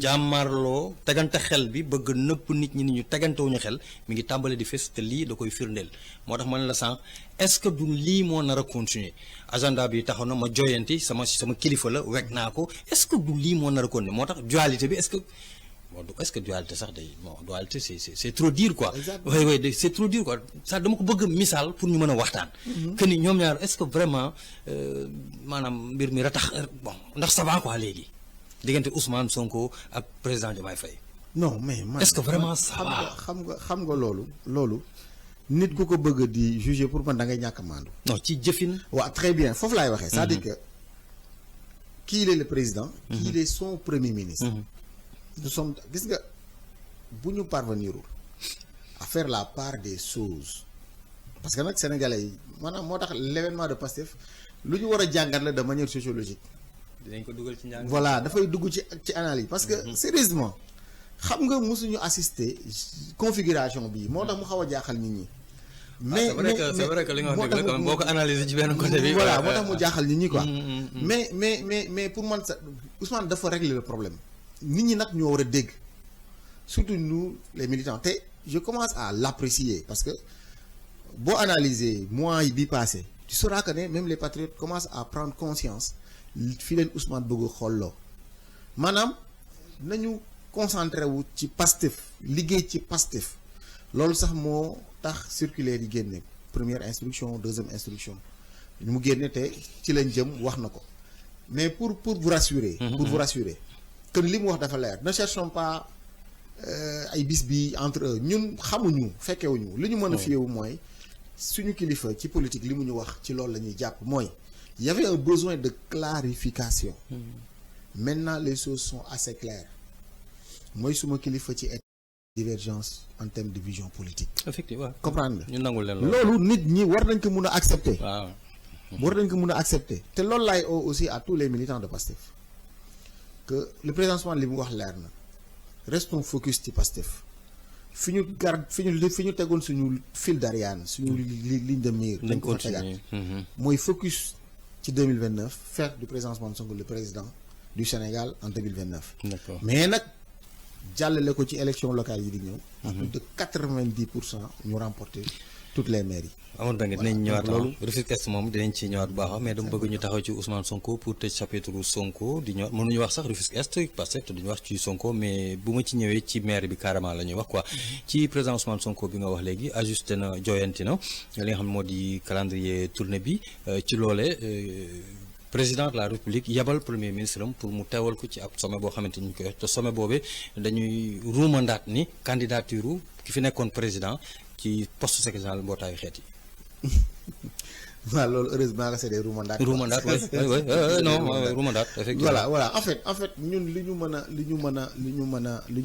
jàmmarloo tegante xel bi bëgg nëpp nit ñi ni ñu tegantewuñu xel mi ngi tàmbale di fes te lii da koy firndeel moo tax ma ne la sànq est-ce que du lii moo nar a continuer agenda bi taxaw na ma joyanti sama kilifa la wekk naa ko est-ce que du lii moo nar a continuer moo tax dualité bi est-ce que bon est-ce que dualité sax day bon dualité c'est trop dire quoi. Exactement. oui c'est trop dire quoi ça dama ko bëgg misaal pour ñu mën a waxtaan. que ni ñoom ñaar est-ce que vraiment maanaam mbir mi ratax bon ndax ça va quoi léegi diggante Ousmane Sonko ak président Diomaye Faye. non mais man est-ce que vraiment ça va xam nga loolu nit ku ko bëgg di juger pour man da ngay ñàkk a maandu. non ci jëfin. waaw très bien foofu laay waxee. c'est-à-dire que kii il est le président. kii il est son premier ministre. nous sommes gis nga bu ñu parvenirul à faire la part des choses parce que nag sénégalais yi maanaam moo tax l'événement de Pastef lu ñu war a jàngat la de manière sociologique. dinañ ko dugal ci njàng. voilà dafay dugg ci analyse parce que sérieusement xam nga mosuñu assister configuration bii moo tax mu xaw a jaaxal nit ñi. mais c'est vrai que li nga wax dëgg la quand même boo ko analyser ci benn côté bi. voilà moo tax mu jaaxal nit ñi quoi. mais pour man sa Ousmane dafa régler le problème. nit ñi nag ñoo war a dégg surtout nous les militants te je commence à l'apprécier parce que boo analyser mois yi bi passé tu sauras que ne même les patriotes commencent à prendre conscience fi leen Ousmane bëgg a xolloo maanaam nañu concentré wu ci Pastef liggéey ci Pastef loolu sax moo tax circulaire yi génne première instruction deuxième instruction ñu mu génne te ci lañ jëm wax na ko mais pour vous rassurer. pour vous rassurer que li mu wax dafa leer ne cherchons pas ay bis bi entre eux ñun xamuñu fekkewuñu li ñu mën a fiyewu mooy suñu kilifa ci politique li mu ñu wax ci loolu la ñuy jàpp mooy y avait un besoin de clarification. Maintenant les choses sont assez claires mooy suma kilifa ci divergence en termes de vision politique. effectivement comprendre nga. ñu nangul leen loolu nit ñi war nañ ko mun a accepter. waaw. war nañ ko mun a accepter te loolu laay aussi à tous les militants de Pastef que le président Ousmane li mu wax leer na restons focus ci Pastef fi ñu tegoon suñu fil d'Ariane suñu ligne de mire. dañ ko tegaat mooy focus ci 2029 faire du président Ousmane Sonko le président du Sénégal en 2029. d'accord mais nag jàllale ko ci élection locale yi di ñëw. à plus de 90% ñu remporter toutes les mairies. amoon da nga dinañ ñëwaat loolu Rufisque Est moom dinañ ci ñëwaat bu baax mais dama bëgg ñu taxaw ci Ousmane Sonko pour tëj chapitre Sonko di ñëwaat mënuñu wax sax Rufisque Est parce que duñu wax ci Sonko mais bu ma ci ñëwee ci maire bi carrément la ñuy wax quoi ci président Ousmane Sonko bi nga wax léegi ajusté na jooyanti na li nga xam ne moo di calendrier tournée bi ci loolee président de la République yabal premier ministre am pour mu teewal ko ci ab sommet boo xamante ni ñu koy wax te sommet boobee dañuy ruumandaat ni candidature ki fi nekkoon président ci poste secrétaire mbootaayu xeet yi. waaw loolu heureusement que c'est des roumandaat. roumandaat oui non roumandaat effectivement. voilà en fait ñun li ñu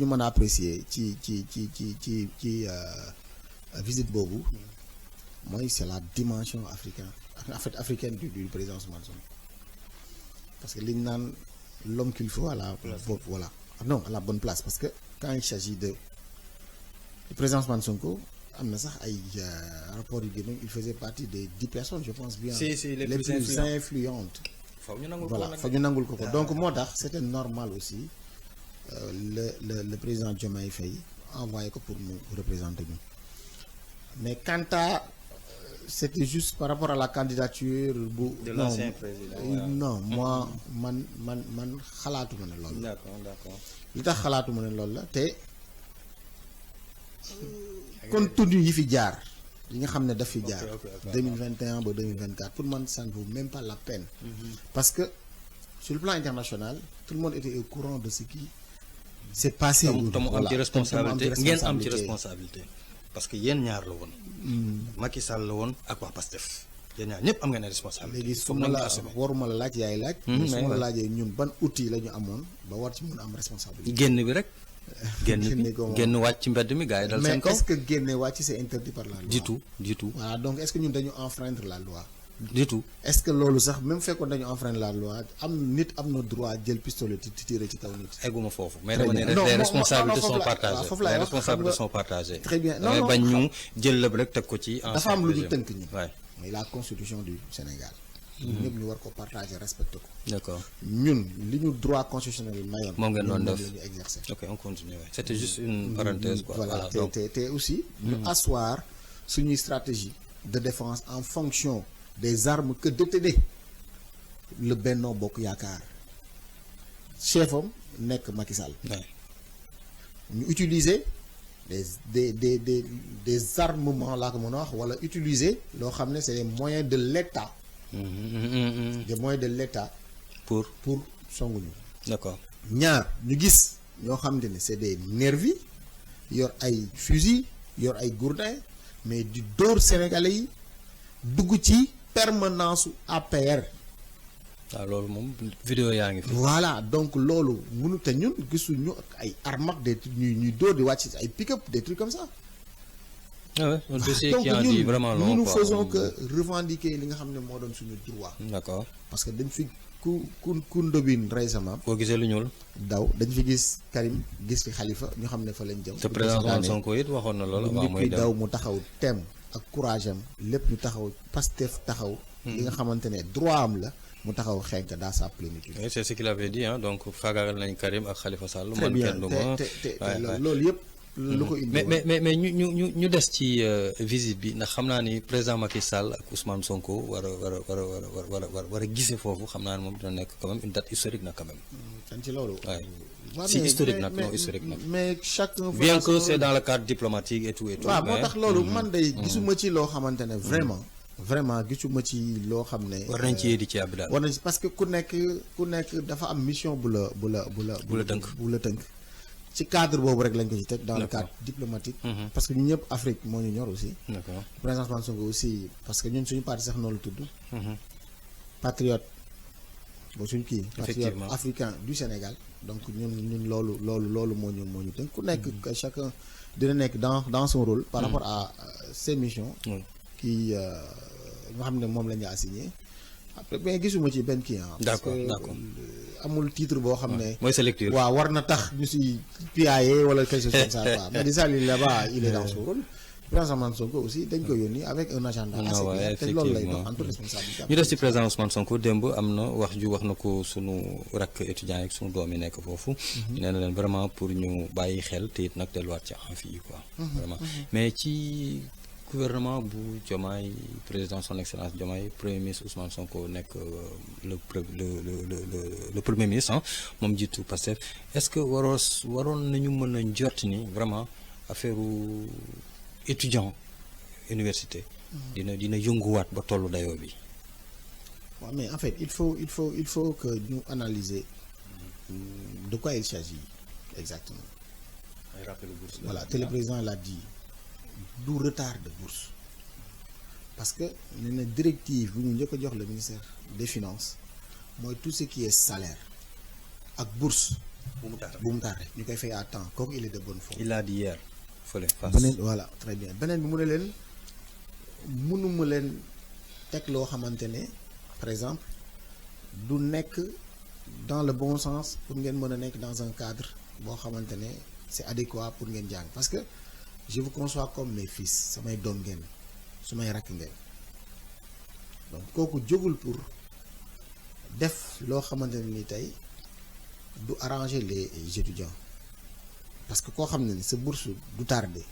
mën a apprécier ci visite boobu mooy c'est la dimension africaine du président Ousmane Sonko parce que li ñu naan l'homme qu'il faut à la bonne place parce que quand il s'agit de président Ousmane Sonko. am na sax ay rapport yu génn il faisait partie des 10 personnes je pense bien. les plus influentes. voilà fa ñu nangul ko donc moo tax c'était normal aussi le président Diomaye Faye envoyé ko pour mu représenter ñu mais quant à c'était juste par rapport à la candidature bu. de l'ancien président non moi man xalaatuma ne loolu. d'accord li tax xalaatuma ne loolu la te. contenu yi fi jaar yi nga xam ne daf fi jaar 2021 ba 2024 pour man ça ne vaut même pas la peine parce que sur le plan international tout le monde était au courant de ce qui s'est passé te mu am ci responsabilité ngeen am ci responsabilité parce que yéen ñaar la woon Macky Sall la woon ak waa Pastef yéen ñaar ñëpp am ngeen ay responsabilité léegi su ma la waruma la laaj yaay laaj su ma la laajee ñun ban outil la ñu amoon ba war ci mun am responsabilité génn bi rek génn wàcc ci mbedd mi gars yi dal seen kaw mais est-ce que génne wàcc c'est interdit par la loi du tout voilà donc est-ce que ñun dañu enfreindre la loi du tout est-ce que loolu sax même fekkoon dañu enfreindre la loi nit am na droit jël pistolet ti tirer ci kaw nit egguma foofu mais dama ne les responsabilités sont partagées les responsabilités sont partagées très bien damay bañ ñu jël lépp rek teg ko ci dafa am lu ñu tënk ñi mooy la constitution du Sénégal ñëpp ñu war ko partager respecter ko d'accord ñun li ñu droit constitutionnel mayoon moom ngeen doon def la ñu exercer ok on continue c'était juste une parenthèse quoi voilà te aussi ñu asseoir suñuy stratégie de défense en fonction des armes que détenait le Benno Bokk Yaakaar chefam nekk Macky Sall ñu utiliser des armements laa ko mën a wax wala utiliser loo xam ne c'est des moyens de l'État. Des moyens de l'État. pour songuñu. d'accord ñaar ñu gis ñoo xamante ne c'est des nervis yor ay fusil yor ay gourdin mais di dóor sénégalais yi dugg ci permanence su APR. waaw loolu moom vidéo yaa ngi fi. voilà donc loolu mënu te ñun gisuñu ay armes des ñuy dóor di wàcc ay pick-up des trucs comme ça. ah ouais, un dossier donc qui en dit vraiment long, nous quoi. faisons que revendiquer li nga xam ne moo doon suñu droit. d'accord parce que dañ fi ku ndobin récemment. boo gisee lu ñuul. daw dañ fi gis Karim gis fi Khalifa ñu xam ne fa lañ jëm. te président Sonko it waxoon na loolu. waaw mooy daw mu taxaw tem ak courage am lépp ñu taxaw Pastef taxaw. li nga xamante ne droit am la mu taxaw xenk dans sa plénitude. oui c'est ce qu'il avait dit donc faagaagal nañ Karim ak Khalifa Sall. très bien te loolu yëpp. lu ko indi mais ñu des ci visite bi ndax xam naa ni président Macky Sall ak Ousmane Sonko war a gisee foofu xam naa ne moom dina nekk quand même une date historique na quand même. dañ ci loolu. waaw si historique nag non historique nag. mais chacun. bien que c'est dans le cadre diplomatique et tout. waaw moo tax loolu man day gisuma ci loo xamante ne vraiment gisuma ci loo xam ne. war nañ ci yéedi ci ab daal. war nañ ci parce que ku nekk dafa am mission bu la tënk. ci cadre boobu rek lañ ko ci teg dans le cadre diplomatique. parce que ñun ñëpp Afrique moo ñu ñor aussi. d'accord président Ousmane Sonko aussi parce que ñun suñu parti sax noonu la tudd. patriote boo suñu kii. patriote africain du Sénégal. donc ñun loolu moo ñu tënk ku nekk chacun dina nekk dans son rôle. par rapport à ses missions. kii nga xam ne moom la ñu assigné. après mais gisuma ci benn kii d'accord amul titre boo xam ne. mooy sa lecture. waaw war na tax ñu si piaillé wala quelque chose comme ça quoi mais déjà lui là-bas il est dans son rôle. président Ousmane Sonko aussi dañ ko yónni avec un agenda. assez clair te loolu lay dox en toute responsabilité. ñu des ci président Ousmane Sonko démb am na wax na ko sunu rakk étudiants yi ak sunu doom yi nekk foofu. nee na leen vraiment pour ñu bàyyi xel te it nag delluwaat ci amphi yi quoi. vraiment mais ci. gouvernement bu Diomaye président son excellence Diomaye premier ministre Ousmane Sonko nekk le premier ministre moom jiitu Pastef est-ce que waroon nañu mën a njort ni vraiment affaire étudiant université dina yënguwaat ba tollu dayoo bi. waaw mais en fait il faut que ñu analyser de quoi il s'agit exactement. ay rappel bourse voilà te le président l'a dit. du retard de bourse parce que nee na directive bu ñu njëkk a jox le ministère des finances mooy tout ce qui est salaire ak bourse bu mu tardé ñu koy fay à temps kooku il est de bonne foi. il a dit hier fële beneen voilà très bien beneen bi mu ne leen mënuma leen teg loo xamante ne par exemple du nekk dans le bon sens pour ngeen mën a nekk dans un cadre boo xamante ne c'est adéquat pour ngeen jàng parce que je vous conçois comme mes fils samay doom ngeen sumay rakk ngeen donc kooku jógul pour def loo xamante ne ni tey du arranger les étudiants parce que koo xam ne ni sa bourse du tardé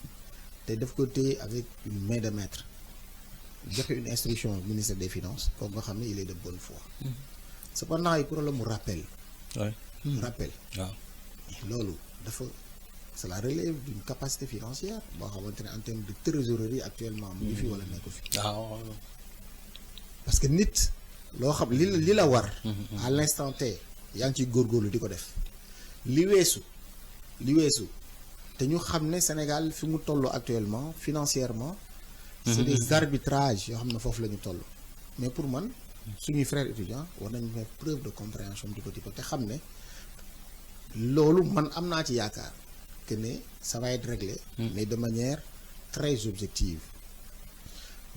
te daf ko téye avec une main de maître joxe une instruction au ministère des finances kooku nga xam ne il est de bonne foi. cependant ay problème mu rappel. rappel. waaw loolu dafa. cela relève d'une capacité financière boo xamante ne en termes de trésorerie actuellement mu ngi fi wala nekku fi. parce que nit loo xam li la war. à l'instant T yaa ngi ciy góorgóorlu di ko def. li weesu te ñu xam ne Sénégal fi mu toll actuellement financièrement. c'est des arbitrages yoo xam ne foofu la ñu toll. mais pour man suñuy frères étudiants war nañu faire preuve de compréhension di ko te xam ne loolu man am naa ci yaakaar. que ne ça va être réglé. mais de manière très objective.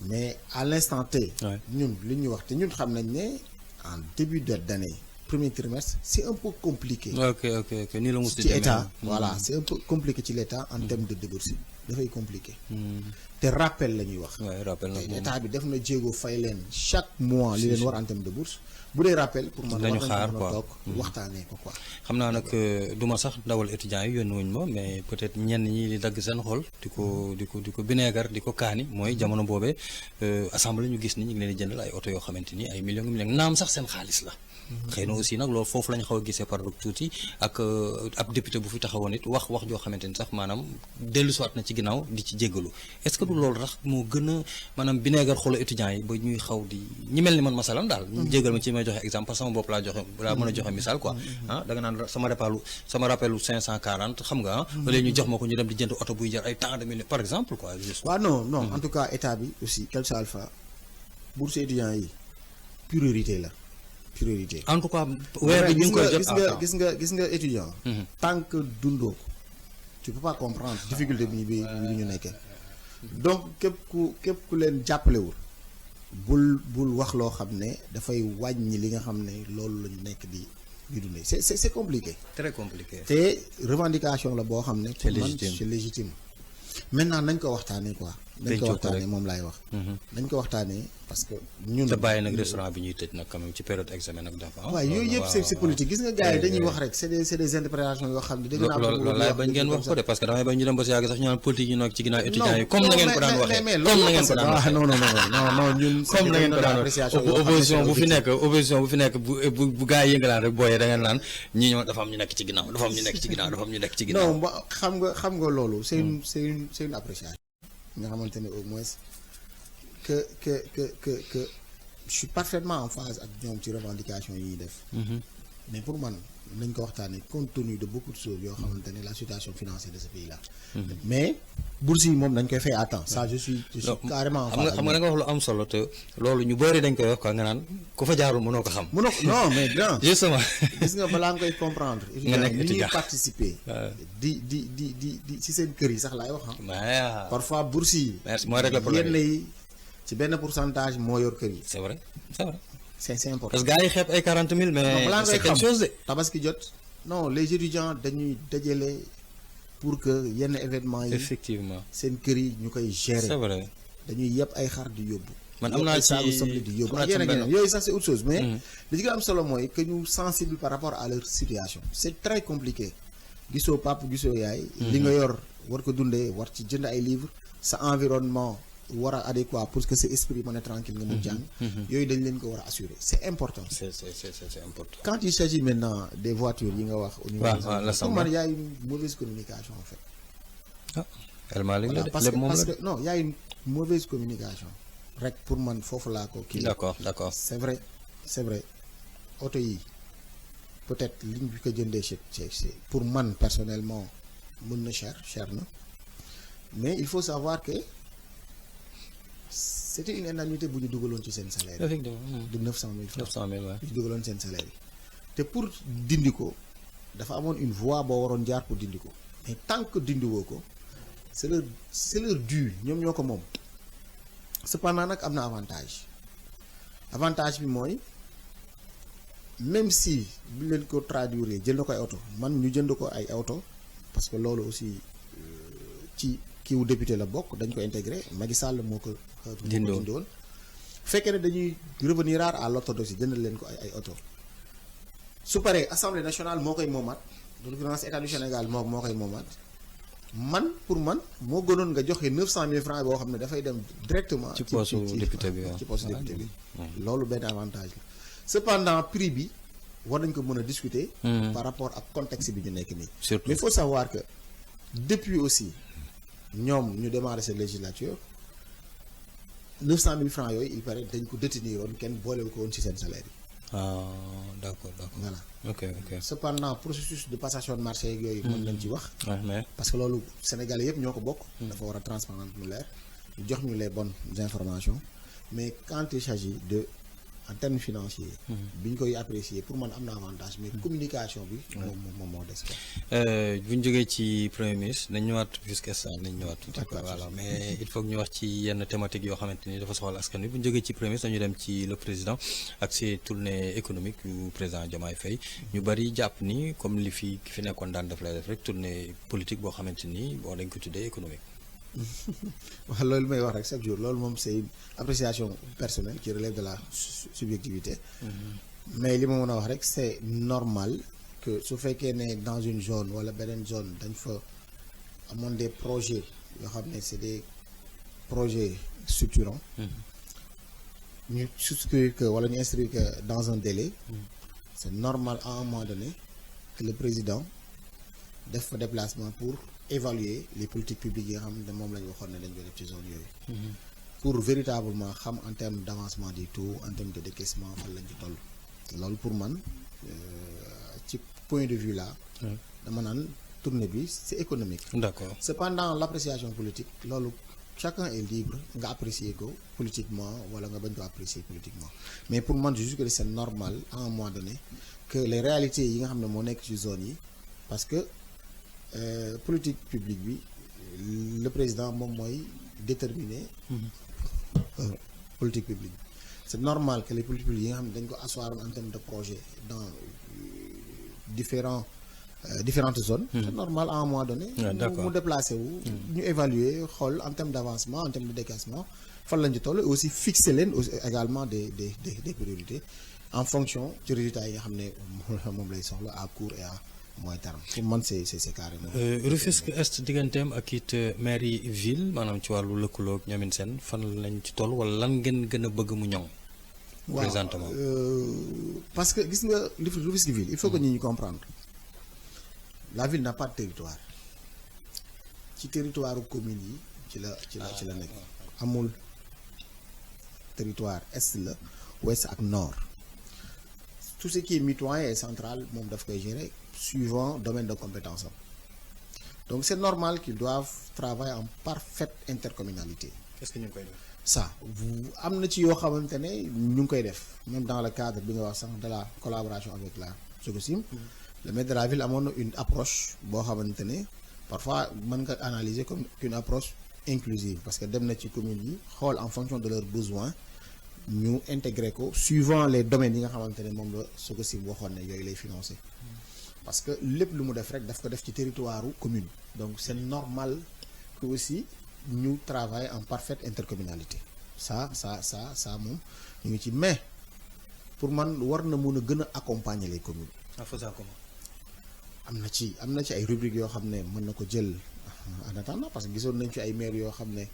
mais à l'instant T. ñun li ñuy wax te ñun xam nañ ne en début d'année premier trimestre c'est un peu compliqué. ok nii la mu ci état voilà c'est un peu compliqué ci l'état en termes de bourse dafay compliqué. te rappel la ñuy wax. waaw rappel nag moom état bi def na jéego fay leen chaque mois li leen war en terme de bourse bu dee rappel pour man dañu xaar quoi toog waxtaanee ko quoi. xam naa nag du ma sax ndawal étudiants yi yónni wuñ ma mais peut-être ñenn ñi li dagg seen xol di ko bineegar di ko kaani mooy jamono boobee assemblée ñu gis ni ñu ngi leen di jëndal ay oto yoo xamante ni ay millions naam sax seen xaalis la. xëy na aussi nag loolu foofu la ñu xaw a gisee par tuuti ak ab député bu fi taxawoon it wax joo xamante ni sax maanaam dellusiwaat na ci ginnaaw di ci jéggalu est-ce que du loolu tax moo gën a maanaam bineegar xolu étudiants yi ba ñuy xaw di ñi mel ni man masalan daal ñu jéggal ma ci may joxe exemple parce que sama bopp laa mën a joxe misaal quoi da nga naan sama rappelu 540 xam nga léegi ñu jox ma ko ñu dem di jënd oto buy jar ay tant de millions par exemple quoi juste waaw non en tout cas état bi aussi quel soit alpha bourse étudiants yi priorité la priorité. En tout cas weer bi ñu ngi koy jot gis nga étudiant. tant que dundoo ko tu peux pas comprendre difficulté bi ñu nekkee. donc képp ku leen jàppalewul bul wax loo xam ne dafay wàññi li nga xam ne loolu la ñu nekk di dundee c'est compliqué. très compliqué. te revendication la boo xam ne. c'est légitime c'est légitime. maintenant nañ ko waxtaanee quoi. nañ ko waxtaanee moom laay wax. nañ ko waxtaanee parce que ñun. te bàyyi nag restaurant bi ñuy tëj nag quand même ci période examen nag dafa. waaw yooyu yëpp c'est politique gis nga gars yi dañuy wax rek c'est des interprétations yoo xam ne. dégg naa loolu laay bañ ngeen wax ko de parce que damay bañ ñu dem ba si yàgg sax ñu naan politique yi nag ci ginnaaw étudiants yi comme na ngeen ko daan waxee comme na ngeen ko daan waxee non ñun comme na ngeen ko daan waxee opposition bu fi nekk bu gars yi yëngalaan rek booyee da ngeen naan ñii ñoo dafa am ñu nekk ci ginnaaw dafa am ñu nekk ci ginnaaw dafa am ñu nekk ci ginnaaw. non xam nga loolu c'est une appréciation nga xamante ne au moins que je suis parfaitement en phase ak ñoom ci revendication yi ñuy def. mais pour man nañ ko waxtaanee compte tenu de beaucoup de choses yoo xamante ne la situation financière de ce pays là. mais bourse yi moom dañ koy fay à temps ça je suis carrément en phase. xam nga da nga wax lu am solo te loolu ñu bëri dañ koy wax quoi nga naan ku fa jaarul mënoo ko xam. non mais grand. justement gis nga balaa nga koy comprendre. nga nekk ni ñuy participer. di ci seen kër yi sax laay wax ah. parfois bourse yi. merci mooy rek la problème yenn yi ci benn pourcentage moo yor kër yi. c'est vrai. c'est important parce que gars yi xeeb ay 40 000 mais c'est quelque chose de. tabaski jot non les étudiants dañuy dajale pour que yenn événements yi. effectivement seen kër yi ñu koy gérer. c'est vrai dañuy yëpp ay xar di yóbbu. man am naa ci di yóbbu ak yeneen yooyu sax c'est autre chose mais. li ci gën a am solo mooy que ñu sensible par rapport à leur situation. c'est très compliqué gisoo papa gisoo yaay. li nga yor war ko dundee war ci jënd ay livres sa environnement. war a adéquat pour que sa esprit mën a tranquille nga mun jàng yooyu dañ leen ko war a assurer c'est important. c'est important. quand il s'agit maintenant des voitures yi nga wax au niveau pour man y a une mauvaise communication en fait. parce que non y a une mauvaise communication rek pour man foofu laa ko kii. d'accord c'est vrai oto yi peut-être liñ bi ko jëndee c'est pour man personnellement mën na cher na mais il faut savoir que c'était une indemnité bu ñu dugaloon ci seen salaire yi. effectivement de 900 000 francs. 900 000 waaw. bu ñu dugaloon seen salaire yi te pour dindi ko dafa amoon une voie boo waroon jaar pour dindi ko mais tant que dindiwoo ko c'est leur dû ñoom ñoo ko moom cependant nag am na avantage bi mooy même si bu leen ko traduire jël na ko ay oto man ñu jënd ko ay oto parce que loolu aussi ci kiiwu député la bokk dañ ko intégré Macky Sall moo ko dindoon fekkee ne dañuy revenir à l'orthodoxie jëndal leen ko ay oto su paree assemblée nationale moo koy moomaat de l'occurrence état du Sénégal moo koy moomaat pour man moo gënoon nga joxe 900 000 francs boo xam ne dafay dem directement ci poste député bi ci poste député bi loolu benn avantage la cependant prix bi war nañ ko mën a discuter par rapport ak contexte bi ñu nekk nii mais il faut savoir que depuis aussi ñoom ñu démarré cette législature 900 000 francs yooyu il paraît dañ ko détenir woon kenn boolewu ko woon ci seen salaire yi. D'accord. voilà ok cependant processus de passation de marché yeeg yooyu. mën nañ ci wax. parce que loolu Sénégalais yëpp ñoo ko bokk. dafa war a transparent mu leer ñu jox ñu les bonnes informations mais quand il s'agit de en termes financiers. bi ñu koy apprécier pour man am na avantage mais communication bi. moom moo des ko. bu ñu jógee ci premier ministre nañ ñëwaat jusqu'à ça nañ ñëwaat tuuti quoi voilà mais il faut que ñu wax ci yenn thématique yoo xamante ni dafa soxal askan wi bu ñu jógee ci premier ministre dañu dem ci le président ak ses tournées économiques yu président Diomaye Faye ñu bari jàpp ni comme ki fi nekkoon daan def lay def rek tournée politique boo xamante ni bon dañ ko tuddee économique. waaw loolu may wax rek chaque jour loolu moom c'est une appréciation personnelle qui relève de la subjectivité. mais li ma mën a wax rek c'est normal que su fekkee ne dans une zone wala beneen zone dañ fa amoon des projets yoo xam ne c'est des projets structurants. ñu souscrire que wala ñu inscrire que dans un délai. c'est normal à un moment donné que le président def fa déplacement pour évaluer les politiques publiques yi nga xam ne moom la ñu waxoon ne dañ koy def ci zone yooyu. pour véritablement xam en termes d'avancement du taux en termes de décaissement fan lañ ci toll. loolu pour man ci point de vue là. dama naan tournée bi c'est économique. D'accord. Cependant l'appréciation politique loolu chacun est libre nga apprécier ko politiquement wala nga bañ ko apprécier politiquement mais pour man je juge que c'est normal à un moment donné que les réalités yi nga xam ne moo nekk ci zone yi parce que politique publique bi le président moom mooy déterminer politique publique bi c'est normal que les politiques publiques yi nga xam ne dañ ko asseoir en termes de projet dans différentes zones. C'est normal à un moment donné. mu déplacer wu. ñu évaluer xool en termes d'avancement en termes de décaissement fan lañ ci toll et aussi fixer leen également des priorités en fonction ci résultats yi nga xam ne moom lay soxla à court et à moyen terme. pour man c'est carrément. Rufisque Est digganteem ak it mairie ville maanaam ci wàllu lëkkaloo ak ñoomin seen fan lañ ci toll wala lan ngeen gën a bëgg mu ñoŋ. présentement parce que gis nga Rufisque ville il faut que ñi ñu comprendre. La ville n'a pas de territoire ci territoire commune yi ci la nekk amul territoire est la ouest ak nord tout ce qui est mitoyen et central moom daf koy gérer suivant domaine de compétence am donc c'est normal qu'ils doivent travailler en parfaite intercommunalité. Qu'est-ce que ñu ngi koy def. ça am na ci yoo xamante ne ñu ngi koy def même dans le cadre bi nga wax sax de la collaboration avec la SOCOSIM. Le maire de la ville amoon na une approche boo xamante ne parfois mën nga analyser comme une approche inclusive parce que dem na ci communes yi xool en fonction de leurs besoins ñu intégrer ko suivant les domaines yi nga xamante ne moom la SOCOSIM waxoon ne yooyu lay financer parce que lépp lu mu def rek daf ko def ci territoire commune donc c'est normal que aussi ñu travaille en parfaite intercommunalité ça moom ñu ngi ci mais pour man war na mun a gën a accompagner les communes. en faisant comment. am na ci ay rubriques yoo xam ne mën na ko jël en attendant parce que gisoon nañ fi ay maires yoo xam ne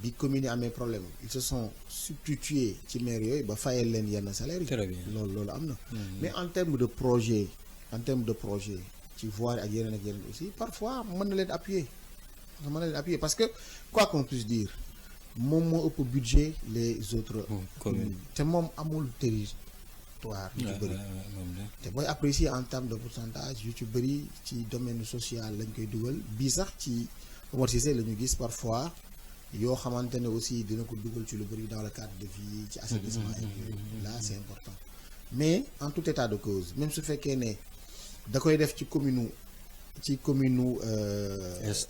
bi communes yi amee problème ils se sont substitués ci maires yooyu ba fayal leen yenn salaires yi. très bien loolu am na. mais en termes de projet ci voirie ak yeneen aussi parfois mën na leen appuyer parce que quoi qu'on puisse dire moom moo ëpp budget les autres communes te moom amul territoire yu ci bëri te booy apprécier en termes de pourcentage yu ci bëri ci domaine social lañ koy dugal bii sax ci Omar Cissé la ñu gis parfois yoo xamante ne aussi dina ko dugal ci lu bëri dans le cadre de vie ci assainissement et là c'est important mais en tout état de cause même su fekkee ne da koy def ci commune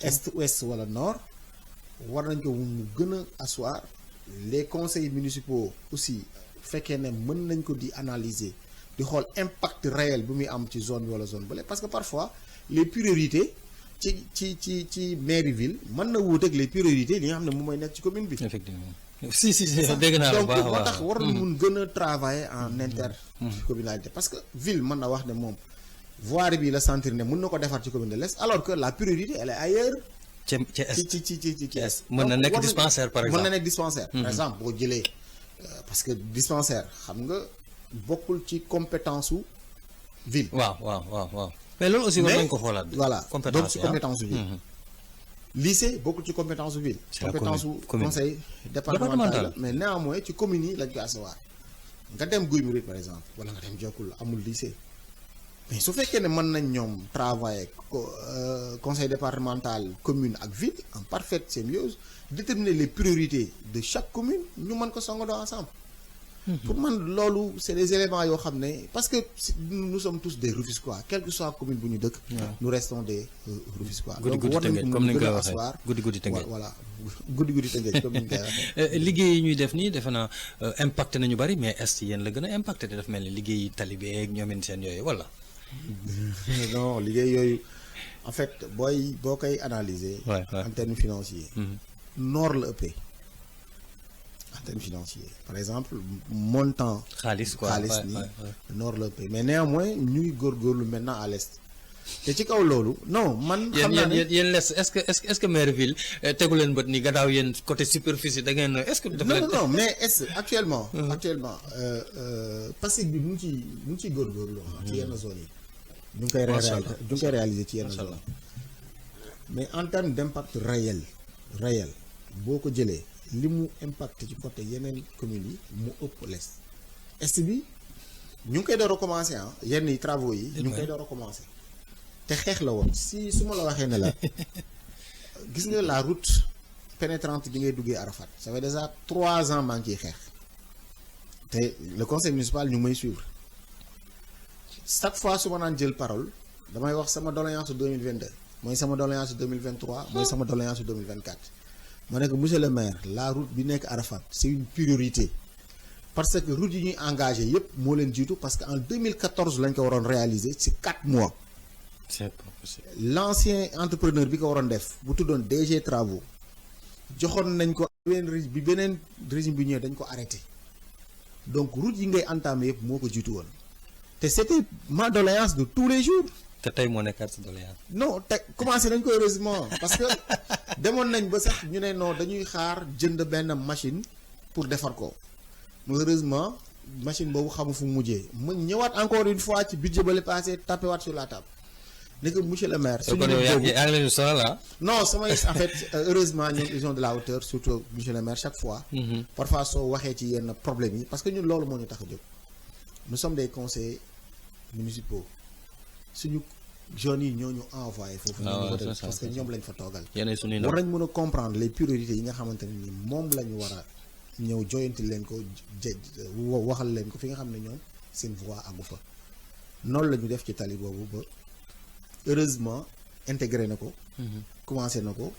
est ouest wala nord war nañ ko mu gën a asseoir les conseils municipaux aussi fekkee ne mën nañ ko di analyser di xool impact réel bu muy am ci zone bi wala zone bële parce que parfois les priorités ci mairie ville mën na wuuteeg les priorités li nga xam ne moom mooy nekk ci commune bi. effectivement si dégg naa donc moo tax war na mun gën a travailler en intercommunalité parce que ville mën na wax ne moom voirie bi la sentir ne mën na ko defar ci commune de l'Est alors que la priorité elle est ailleurs. ci est ci est. mën na nekk dispensaire par exemple mën na nekk dispensaire. par exemple boo jëlee. parce que dispensaire xam nga bokkul ci compétence su ville. waaw. mais loolu aussi war nañu ko xoolaat. voilà donc ci compétence su ville. lycée bokkul ci compétence su ville. compétence su conseil départemental mais néanmoins ci communes yi lañ koy asseoir nga dem Guy Marius par exemple wala nga dem Diokoul amul lycée mais su fekkee ne mën nañ ñoom travailler conseil départemental commune ak ville en parfaite symbiose déterminer les priorités de chaque commune ñu mën ko songandoo ensemble. pour man loolu c'est des éléments yoo xam ne parce que nous sommes tous des Rufisquois quelle que soit commune bu ñu dëkk. nous restons des Rufisquois. donc war nañu comme ni nga koy waxee guddi Tëngéej voilà guddi Tëngéej comme ni nga koy waxee. liggéey yi ñuy def nii defe naa impacté nañu bari mais est yéen la gën a impacté te daf mel ni liggéey tali bi ak ñoom seen yooyu wala. non liggéey yooyu en fait boo koy analyser. en termes financiers. nord la ëppee. en termes financiers par exemple montant. xaalis nii nord la ëppee mais néanmoins ñuy góorgóorlu maintenant à l'est. te ci kaw loolu non man. xam naa ne yéen les est-ce que maire ville tegu leen bët ni gannaaw yéen côté superficie da ngeen est-ce que. non mais est actuellement. Pacifique bi mu ngi ciy góorgóorlu. ci yenn zones yi. ñu ngi koy réaliser ci yenn zones yi. mais en termes d'impact réel boo ko jëlee li mu impact ci côté yeneen communes yi mu ëpp l'est. est bi ñu ngi koy door a commencer yenn yi travaux yi. ñu ngi koy door a commencer. te xeex la woon si su ma la waxee ne la gis nga la route pénétrante bi ngay duggee Arafat ça fait déjà 3 ans maa ngi ciy xeex te le conseil municipal ñu may suivre chaque fois su ma naan jël parole damay wax sama doléance 2022 mooy sama doléance 2023 mooy sama doléance 2024 ma ne ko monsieur le maire la route bi nekk Arafat c'est une priorité parce que route yi ñuy engagé yépp moo leen jiitu parce que en 2014 lañ ko waroon réaliser ci 4 mois. c'est pas possible. l'ancien entrepreneur bi ko waroon def bu tuddoon DG Travaux joxoon nañ ko beneen régime bi ñëwee dañ ko arrêté donc route yi ngay entamé yëpp moo ko jiitu woon te c'était ma doléance de tous les jours. te tey moo nekkaat sa doléance. non te commencé nañ ko heureusement parce que demoon nañ ba sax ñu ne non dañuy xaar jënd benn machine pour defar ko malheureusement machine boobu xamu fu mujjee ma ñëwaat encore une fois ci budget ba le passé tapé waat sur la table. ne que monsieur le maire. suñu yaa ngi leen sonal non samay en fait heureusement ñoom ils ont de la hauteur surtout monsieur le maire chaque fois. parfois soo waxee ci yenn problèmes yi parce que ñun loolu moo ñu tax a jóg. nous sommes des conseillers municipaux suñu jeunes yi ñoo ñu envoyé foofu. parce que ñoom lañ fa toogal. war nañ mën a comprendre les priorités yi nga xamante ne ni moom la ñu war a ñëw joyanti leen ko waxal leen ko fi nga xam ne ñoom seen voix àggu fa noonu la ñu def ci tali boobu ba. heureusement intégré na ko. commencé na ko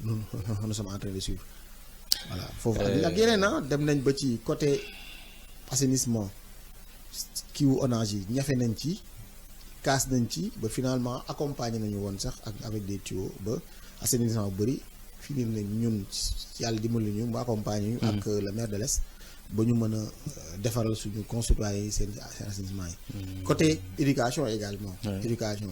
nous sommes en train de suivre. voilà foofu ak yeneen dem nañ ba ci côté assainissement kiiwu ONAS yi ñafe nañ ci kaas nañ ci ba finalement accompagner nañu woon sax ak avec des tuyaux ba assainissement bu bëri finir nañ ñun yàlla dimbali ñu mu accompagner ñu. ak le maire de l'Est ba ñu mën a defaral suñu concitoyens yi seen assainissement yi. côté éducation également. éducation.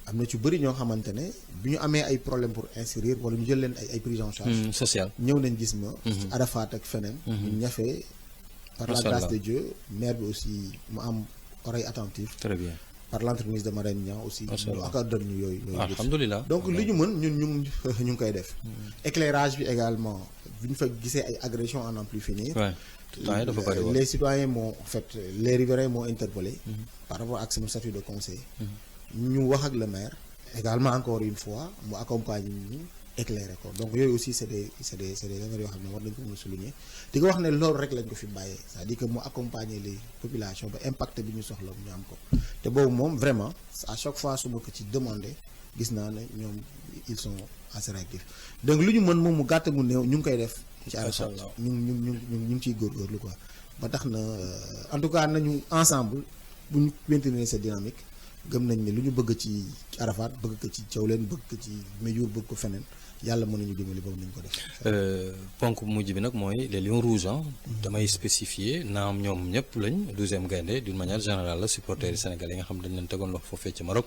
am na ci bëri ñoo xamante ne bi ñu amee ay problème pour inscrire wala ñu jël leen ay prise en charge social ñëw nañ gis ma Arafat ak feneen ñu ñafee par la grâce de Dieu maire bi aussi mu am oreille attentive très bien par l'entremise de Marème Niang aussi ñu accordé ñu yooyu alhamdulilah donc li ñu mën ñu ngi koy def éclairage bi également bi ñu fa gisee ay agressions en n'en plus finir les citoyens m'ont en fait les riverains m'ont interpellé par rapport ak sama statut de conseil ñu wax ak le maire également encore une fois mu accompagner ñu éclairer ko donc yooyu aussi c'est des affaires yoo xam ne war nañ ko mën a souligner di ko wax ne loolu rek lañ ko fi bàyyee c'est-à-dire que mu accompagner les populations ba impact bi ñu soxla ñu am ko te boobu moom vraiment à chaque fois su ma ko ci demander gis naa ne ñoom ils sont assez réactifs donc lu ñu mën moom mu gàtt mu néew ñu ngi koy def ci Arafat ñu ngi ciy góorgóorlu quoi ba tax na en tout cas nañu ensemble bu ñu maintenir cette dynamique gëm nañ ne lu ñu bëgg ci Arafat bëgg ko ci Thiawlène bëgg ko ci Médiour bëgg ko feneen yàlla mën nañu dimbali boobu nañ ko def. ponk bu mujj bi nag mooy les lions rouges damay spécifier naam ñoom ñëpp lañ 12e gaynde d'une manière générale la supporters yi sénégalais yi nga xam dañ leen tegoon loxo foofee ci Maroc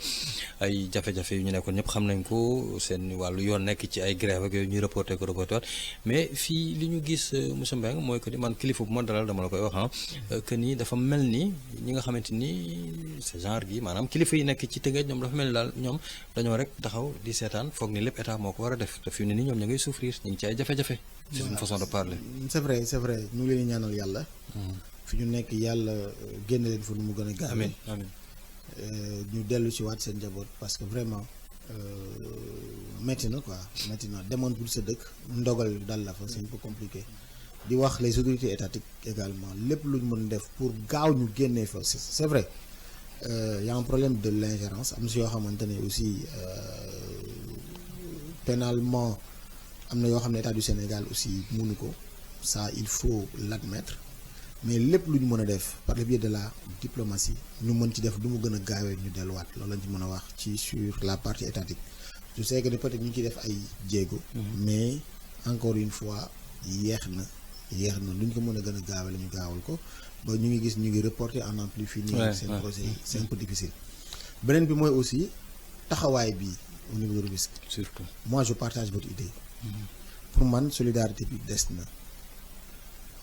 ay jafe-jafe yu ñu nekkoon ñëpp xam nañ ko seen wàllu yoon nekk ci ay grève ak yooyu ñuy reporté waat mais fii li ñu gis monsieur Mbengue mooy que ni man kilifa bu ma dalal dama la koy wax que ni dafa mel ni ñi nga xamante ni ce genre gi maanaam kilifa yi nekk ci Tëngéej ñoom dafa mel ni daal ñoom dañoo rek taxaw di seetaan foog ni lépp état moo ko war a def te fi mu ne nii ñoom ñu ngay souffrir ñu ngi ci ay jafe-jafe. c'est une façon de parler. c'est vrai ñu ngi leen di ñaanal yàlla. fi ñu nekk yàlla génn leen fa nu mu gën a gaaw. amiin amiin. ñu dellu ci waat seen njaboot parce que vraiment métti na quoi métti na demoon pour sa dëkk ndogal dal la fa c'est un peu compliqué. di wax les autorités étatiques également lépp lu ñu mën def pour gaaw ñu génnee fa c'est vrai y a un problème de l'ingérence am na si yoo xamante ne aussi. Pénalement am na yoo xam ne état du Sénégal aussi mënu ko ça il faut l'admettre mais lépp lu ñu mën a def par le biais de la diplomatie ñu mën ci def du mu gën a gaawee ñu delluwaat loolu lañ ci mën a wax ci sur la partie étatique je sais que peut-être ñu ngi ciy def ay jéego. mais encore une fois yéex na lu ñu ko mën a gën a gaawee la ñu gaawal ko ba ñu ngi gis ñu ngi reporter en plus fii nii seen projet yi c'est un peu difficile. beneen bi mooy aussi taxawaay bi au niveau de Rufisque. surtout moi je partage votre idée. pour man solidarité bi des na.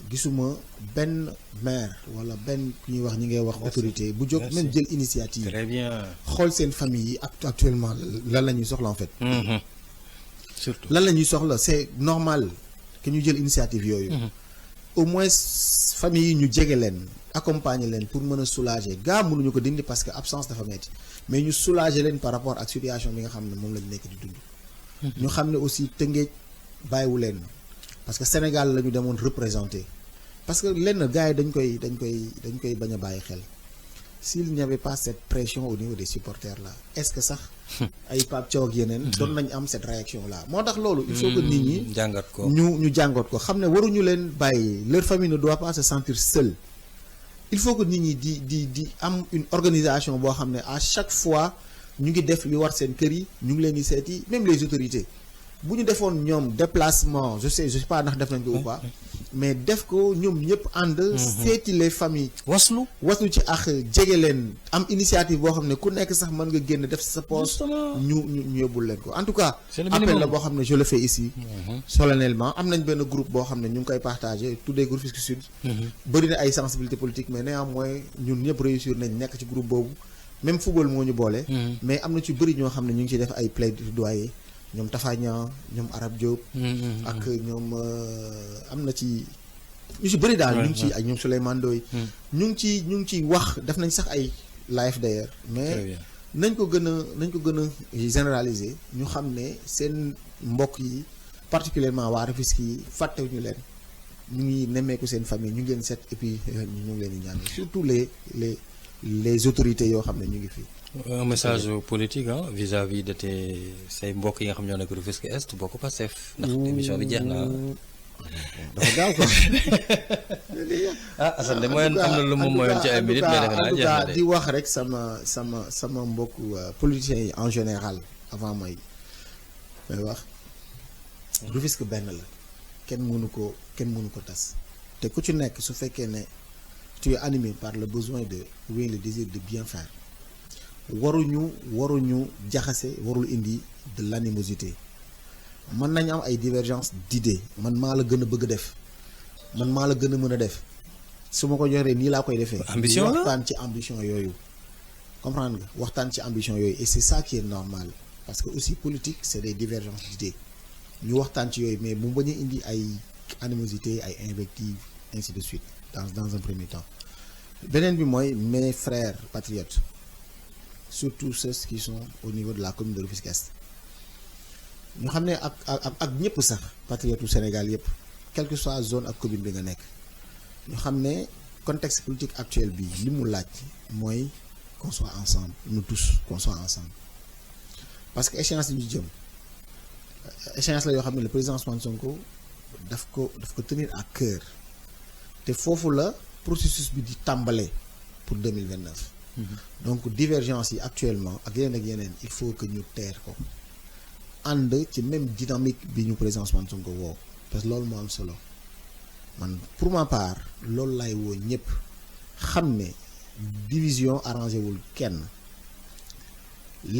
gisuma benn maire wala benn ku ñuy wax ñi ngay wax autorité bu jóg même jël initiative. très bien xool seen famille yi actuellement lan la ñuy soxla en fait. surtout lan la ñuy soxla c'est normal que ñu jël initiative yooyu. au moins famille yi ñu jege leen accompagner leen pour mën a soulager gaa mënuñu ko dindi parce que absence dafa metti mais ñu soulager leen par rapport ak situation bi nga xam ne moom lañu nekk di dund. ñu xam ne aussi Tëngéej bàyyiwu leen. parce que Sénégal la ñu demoon représenter parce que lenn gars yi dañ koy bañ a bàyyi xel s'il n'y avait pas cette pression au niveau des supporters là est-ce que sax ay Pape Thiaw ak yeneen doon nañ am cette réaction là moo tax loolu il faut que nit ñi jàngat ko ñu jàngat ko xam ne waruñu leen bàyyi leur famille ne doit pas se sentir seule il faut que nit ñi di am une organisation boo xam ne à chaque fois ñu ngi def li war seen kër yi ñu ngi leen di seeti même les autorités bu ñu defoon ñoom déplacement je sais pas ndax def nañ ko ou pas mais def ko ñoom ñëpp ànd seeti les familles waslu ci ak jege leen am initiative boo xam ne ku nekk sax mën nga génn def sa poche ñu yóbbul leen ko en tout cas appel la boo xam ne je le fais ici solennellement am nañ benn groupe boo xam ne ñu ngi koy partagé tuddee groupe Rufisque Sud bëri na ay sensibilité politique mais néanmoins ñun ñëpp réussir nañ nekk ci groupe boobu même football moo ñu boole mais am na ci bëri ñoo xam ne ñu ngi ciy def ay plaidoyer ñoom Tafaña ñoom Arab Diop. ak ñoom am na ci ñu ci bëri daal. ñu ngi ci ak ñoom Souleymane Ndoye. ñu ngi ci wax def nañ sax ay live d'ailleurs mais nañ ko gën a généraliser ñu xam ne seen mbokk yi particulièrement waa Rufisque yi fàttewuñu leen ñu ngi nemmeeku seen famille ñu ngi leen set et puis ñu ngi leen di ñaan surtout les autorités yoo xam ne ñu ngi fi. un message politique vis-à-vis de say mbokk yi nga xam ñoo nekk Rufisque Est boo ko Pastef ndax émission bi jeex na dafa gaaw quoi. Assane de mooy am na lu mu mooyoon ci ay minutes mais defe naa jeex na de di wax rek sama mbokk politiciens yi en général avant may wax Rufisque benn la kenn mënu ko tas te ku ci nekk su fekkee ne tu es animé par le besoin de ou le désir de bien faire waruñu jaxase warul indi de l'animosité mën nañu am ay divergence d'idées man maa la gën a bëgg def man maa la gën a mën a def su ma ko joxee nii laa koy defee. ambition la waxtaan ci ambition yooyu. comprendre nga waxtaan ci ambition yooyu et c'est ça qui est normal parce que aussi politique c'est des divergences d'idées ñu waxtaan ci yooyu mais bu bañ a indi ay animosité ay invectives ainsi de suite dans un premier temps beneen bi mooy mes frères patriotes. surtout ceux qui sont au niveau de la commune de Rufisque Est ñu xam ne ak ñëpp sax patriotes du Sénégal yëpp quelle que soit zone ak commune bi nga nekk ñu xam ne contexte politique actuel bi li mu laaj mooy qu'on soit ensemble nous tous qu'on soit ensemble parce que échéance yi ñu jëm échéance la yoo xam ne le président Ousmane Sonko daf ko tenir à cœur te foofu la processus bi di tàmbalee pour 2029 donc divergence yi actuellement ak yeneen il faut que ñu teer ko ànd ci même dynamique bi ñu président Ousmane Sonko woo parce que loolu moo am solo man pour ma part loolu lay woo ñëpp xam ne division arrangé wul kenn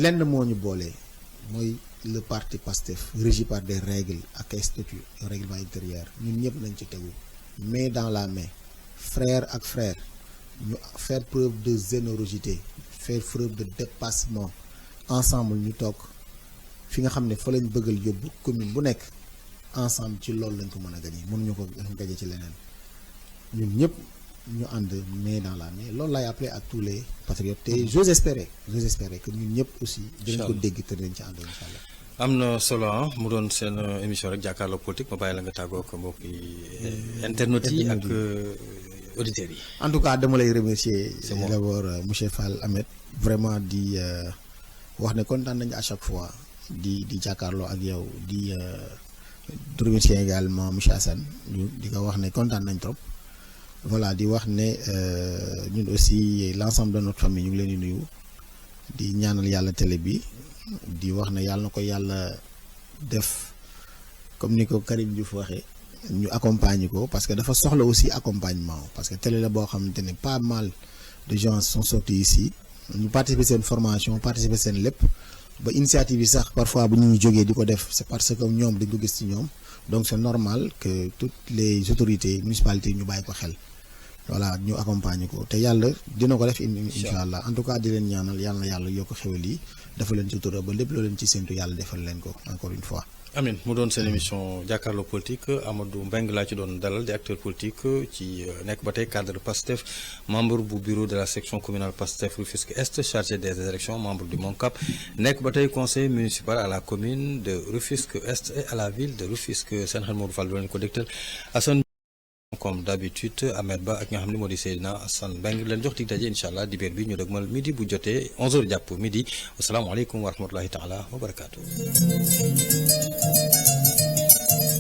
lenn moo ñu boole mooy le parti Pastef régi par des règles ak ay statuts règlement intérieur ñun ñëpp nañ ci tegu main dans la main frère ak frère ñu faire preuve de générosité faire preuve de dépassement ensemble ñu toog fi nga xam ne fa lañ bëggal yóbbu commune bu nekk ensemble ci loolu lañ ko mën a gañe mënuñu ko gañe ci leneen ñun ñëpp ñu ànd main dans la main loolu lay appelé à tous les patriotes te j'ose espérer que ñun ñëpp aussi dinañ ko dégg te dinañ ci ànd incha allah. am na solo mu doon seen émission rek jàkkaarloo politique ma bàyyi la nga tàggoo ak mbokk yi internautes yi ak auditeurs yi. en tout cas dama lay remercier d'abord monsieur Fall Ahmed vraiment di wax ne kontaan nañu à chaque fois di jàkkaarloo ak yow di remercier également monsieur Assane di ko wax ne kontaan nañ trop voilà di wax ne ñun aussi l'ensemble de notre famille ñu ngi leen di nuyu di ñaanal yàlla télé bi di wax ne yàlla na ko yàlla def comme ni ko Karim Diouf waxee ñu accompagner ko parce que dafa soxla aussi accompagnement parce que télé la boo xamante ne pas mal de gens sont sortis ici ñu participer seen formation participer seen lépp ba initiative yi sax parfois bu ñu jógee di ko def c'est parce que ñoom dañ ko gis ci ñoom donc c'est normal que toutes les autorités municipalités ñu bàyyi ko xel voilà ñu accompagner ko te yàlla dina ko def incha allah en tout cas di leen ñaanal yàlla na yàlla yokk xewal yi dafa leen sutura ba lépp loo leen ci séntu yàlla defal leen ko encore une fois. amin mu doon seen émission jàkkaarloo politique Amadou Mbengue laa ci doon dalal di acteur politique ci nekk ba tey cadre PASTEF membre bu bureau de la section communale PASTEF Rufisque Est chargé des élections membre du MONCAP nekk ba tey conseil municipal à la commune de Rufisque Est et à la ville de Rufisque seen xel Modou Fall leen ko dégtal Assane comme d'habitude Ahmed Ba ak nga xam ne moo di Seydina Assane Mbengue leen jox dig daje incha allah dibéer bi ñu dëgmal midi bu jotee 11h jàpp midi asalaamaaleykum wa rahmatulahi taala wa barakaatu.